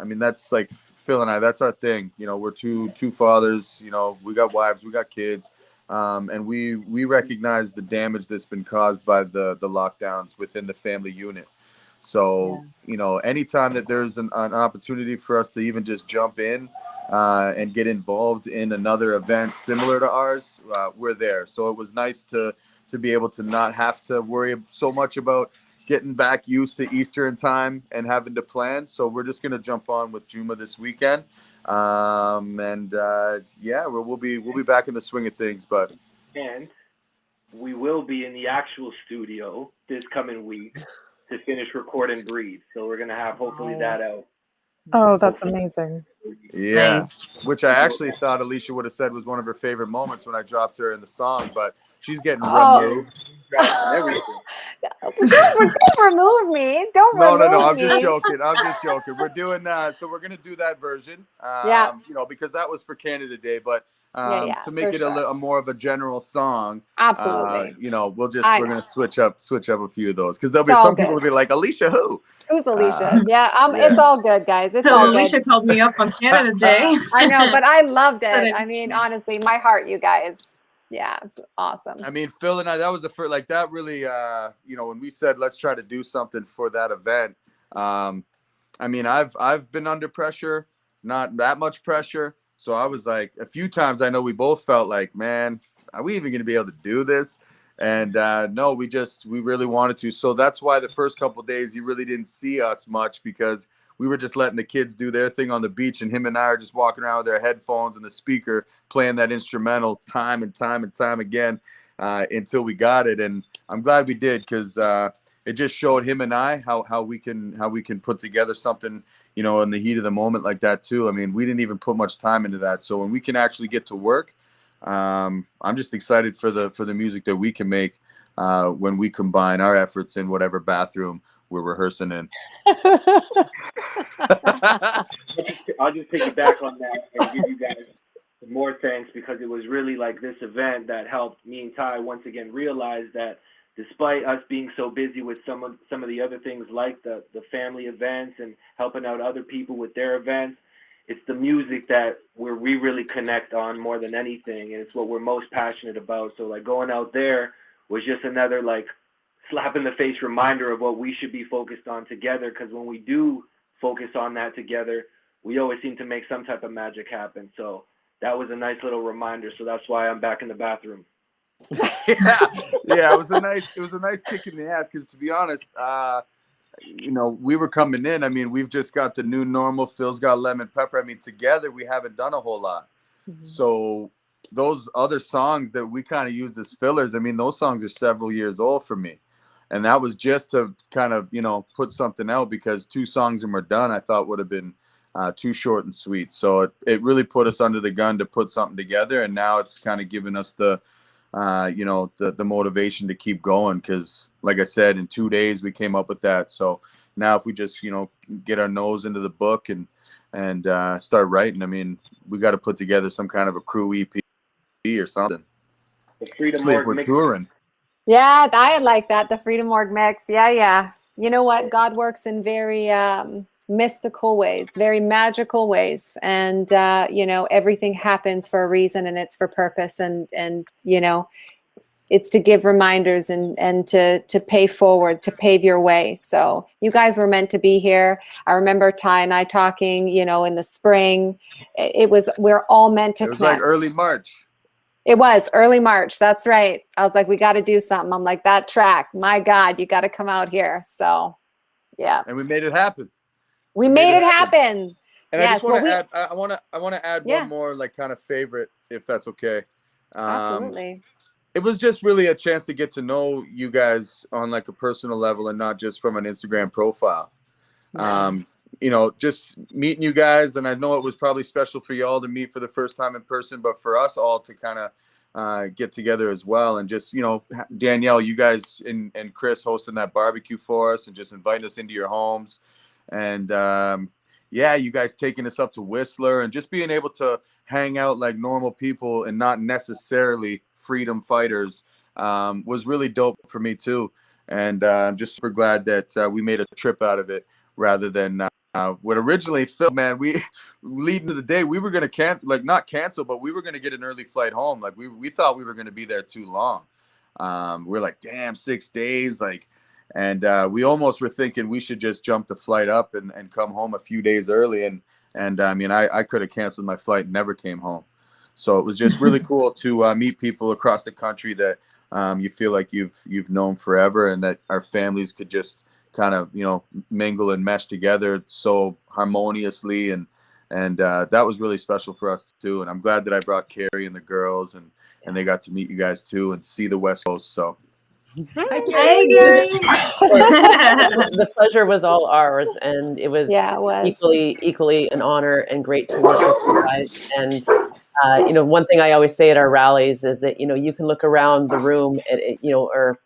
That's like Phil and I, that's our thing. We're two fathers, we got wives, we got kids. And we recognize the damage that's been caused by the lockdowns within the family unit. So, you know, anytime that there's an opportunity for us to even just jump in and get involved in another event similar to ours, we're there. So it was nice to be able to not have to worry so much about getting back used to Eastern time and having to plan. So we're just going to jump on with Juma this weekend. Yeah, we'll be back in the swing of things, and we will be in the actual studio this coming week to finish Record and Breathe. So we're going to have hopefully that out. Oh, that's amazing. Yeah, Nice. which I actually thought Alicia would have said was one of her favorite moments when I dropped her in the song, but she's getting removed. Don't remove me. Don't No, remove I'm me. just joking. I'm just joking. We're doing so we're gonna do that version. You know, because that was for Canada Day, but to make it a more of a general song. Absolutely. You know, we're gonna switch up a few of those because there'll be some people will be like, Alicia, who? Who's Alicia? It's all good, guys. It's all Alicia good. called me up on Canada Day. I know, but I loved it. I mean, honestly, my heart, you guys. Yeah, it's awesome. I mean, Phil and I, that was the first, like that really, you know, when we said, let's try to do something for that event. I mean, I've been under pressure, not that much pressure. So I was like, a few times I know we both felt like, man, are we even going to be able to do this? And no, we really wanted to. So that's why the first couple of days you really didn't see us much because we were just letting the kids do their thing on the beach, and him and I are just walking around with their headphones and the speaker playing that instrumental time and time again until we got it. And I'm glad we did because it just showed him and I how we can put together something, you know, in the heat of the moment like that too. I mean, we didn't even put much time into that. So when we can actually get to work, I'm just excited for the music that we can make when we combine our efforts in whatever bathroom we're rehearsing in. I'll just piggyback on that and give you guys more thanks because it was really like this event that helped me and Ty once again realize that despite us being so busy with some of the other things like the family events and helping out other people with their events, it's the music that we really connect on more than anything, and it's what we're most passionate about. So like going out there was just another like slap in the face reminder of what we should be focused on together, because when we do focus on that together, we always seem to make some type of magic happen. So that was a nice little reminder. So that's why I'm back in the bathroom. Yeah, it was a nice kick in the ass because to be honest, you know, we were coming in. I mean, we've just got the new normal. Phil's got lemon pepper. I mean, together we haven't done a whole lot. Mm-hmm. So those other songs that we kind of used as fillers, I mean, those songs are several years old for me. And that was just to kind of, you know, put something out because 2 songs and we're done, I thought would have been too short and sweet. So it really put us under the gun to put something together. And now it's kind of given us the, you know, the motivation to keep going. Because like I said, in 2 days we came up with that. So now if we just, you know, get our nose into the book and start writing, I mean, we got to put together some kind of a crew EP or something. Especially if we're touring. Yeah, I like that. The Freedom Org mix. Yeah. You know what? God works in very mystical ways, very magical ways. And, you know, everything happens for a reason and it's for purpose. And you know, it's to give reminders and to pay forward, to pave your way. So you guys were meant to be here. I remember Ty and I talking, you know, in the spring. We're all meant to connect. It was like early March. It was early March. That's right. I was like, we got to do something. I'm like, that track, my God, you got to come out here. So, yeah. And we made it happen. We made it happen. And yes, I just want to add, I want to add one more like kind of favorite, if that's okay. Absolutely. It was just really a chance to get to know you guys on like a personal level and not just from an Instagram profile. You know, just meeting you guys. And I know it was probably special for y'all to meet for the first time in person, but for us all to kind of get together as well. And just, you know, Danielle, you guys and Chris hosting that barbecue for us and just inviting us into your homes. And yeah, you guys taking us up to Whistler and just being able to hang out like normal people and not necessarily freedom fighters was really dope for me too. And I'm just super glad that we made a trip out of it rather than what originally Phil, man, we leading to the day we were going to not cancel, but we were going to get an early flight home. Like we thought we were going to be there too long. We're like, damn, 6 days. Like, And we almost were thinking we should just jump the flight up and come home a few days early. And I mean, I could have canceled my flight and never came home. So it was just really cool to meet people across the country that you feel like you've known forever, and that our families could just kind of, you know, mingle and mesh together so harmoniously. And that was really special for us too. And I'm glad that I brought Carrie and the girls, and they got to meet you guys too and see the West Coast. So. Hey, Gary. The pleasure was all ours, and it was, equally an honor and great to work with you guys. And you know, one thing I always say at our rallies is that, you know, you can look around the room at, you know, or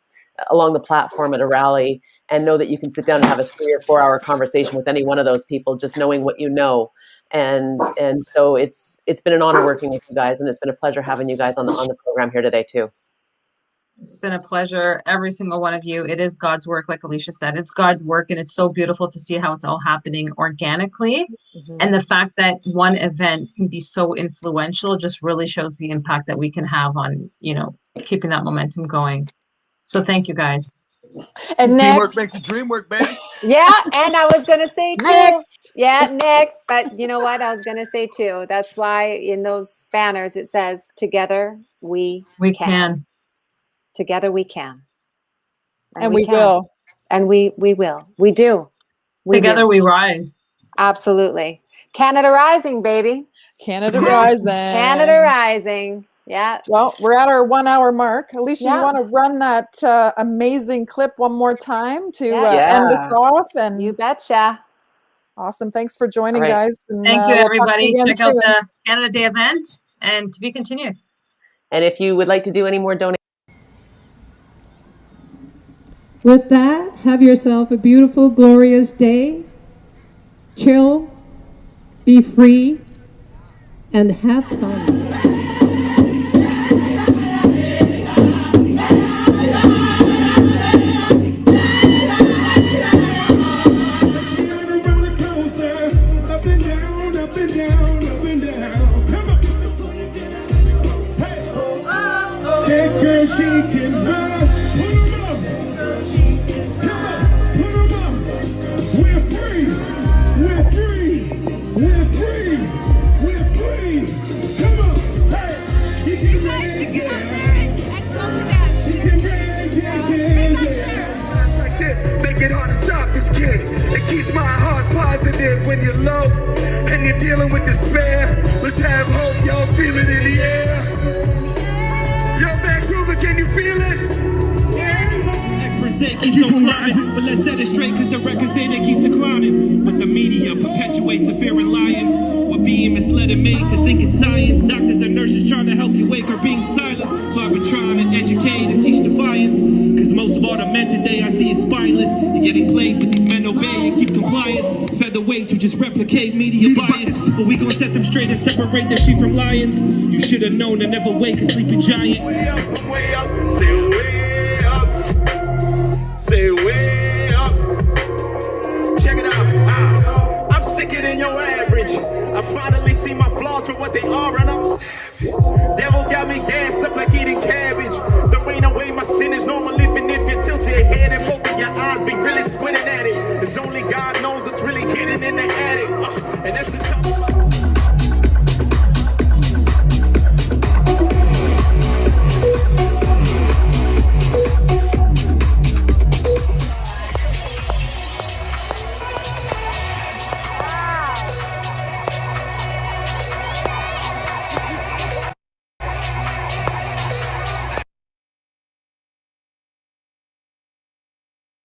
along the platform at a rally and know that you can sit down and have a 3 or 4 hour conversation with any one of those people, just knowing what you know. And so it's been an honor working with you guys, and it's been a pleasure having you guys on the program here today too. It's been a pleasure, every single one of you. It is God's work, like Alicia said. It's God's work, and it's so beautiful to see how it's all happening organically. And the fact that one event can be so influential just really shows the impact that we can have on, you know, keeping that momentum going. So thank you, guys. And teamwork makes the dream work, baby. Yeah, and I was going to say too. Next. Yeah, next. But you know what? I was going to say too. That's why in those banners it says, "Together we can." Together we can. And we will. And we will. We do. Together we rise. Absolutely. Canada rising, baby. Canada rising. Canada rising. Yeah. Well, we're at our 1 hour mark. Alicia, Yeah. you want to run that amazing clip one more time to Yeah. end us off? And you betcha. Awesome. Thanks for joining, All right. guys. And, Thank you, we'll talk to everybody. you again Check out soon. the Canada Day event, and to be continued. And if you would like to do any more donations, With that, have yourself a beautiful, glorious day. Chill, be free, and have fun. When you're low and you're dealing with despair, let's have hope. Y'all feel it in the air. Yo, Vancouver, can you feel it? Experts say keep on climbing, but let's set it straight cause the records say they keep declining. But the media perpetuates the fear and lying. We're being misled and made to think it's science. Doctors and nurses trying to help you wake are being silenced. So I've been trying to educate and teach defiance. Cause most of all the men today I see is spineless. They're getting played, but these men obey and keep compliance. Featherweights who just replicate media bias. But we gon' set them straight and separate the sheep from lions. You should have known to never wake a sleeping giant. Way up, way up, say way up, say way up. Check it out. I'm sicker than your average. I finally see my flaws for what they are, and I'm savage. Devil got me gassed up like eating cabbage. There ain't no way my sin is normal living if you tilt your head and open your eyes, be really squinting at it. It's only God knows what's really hidden in the attic. And that's the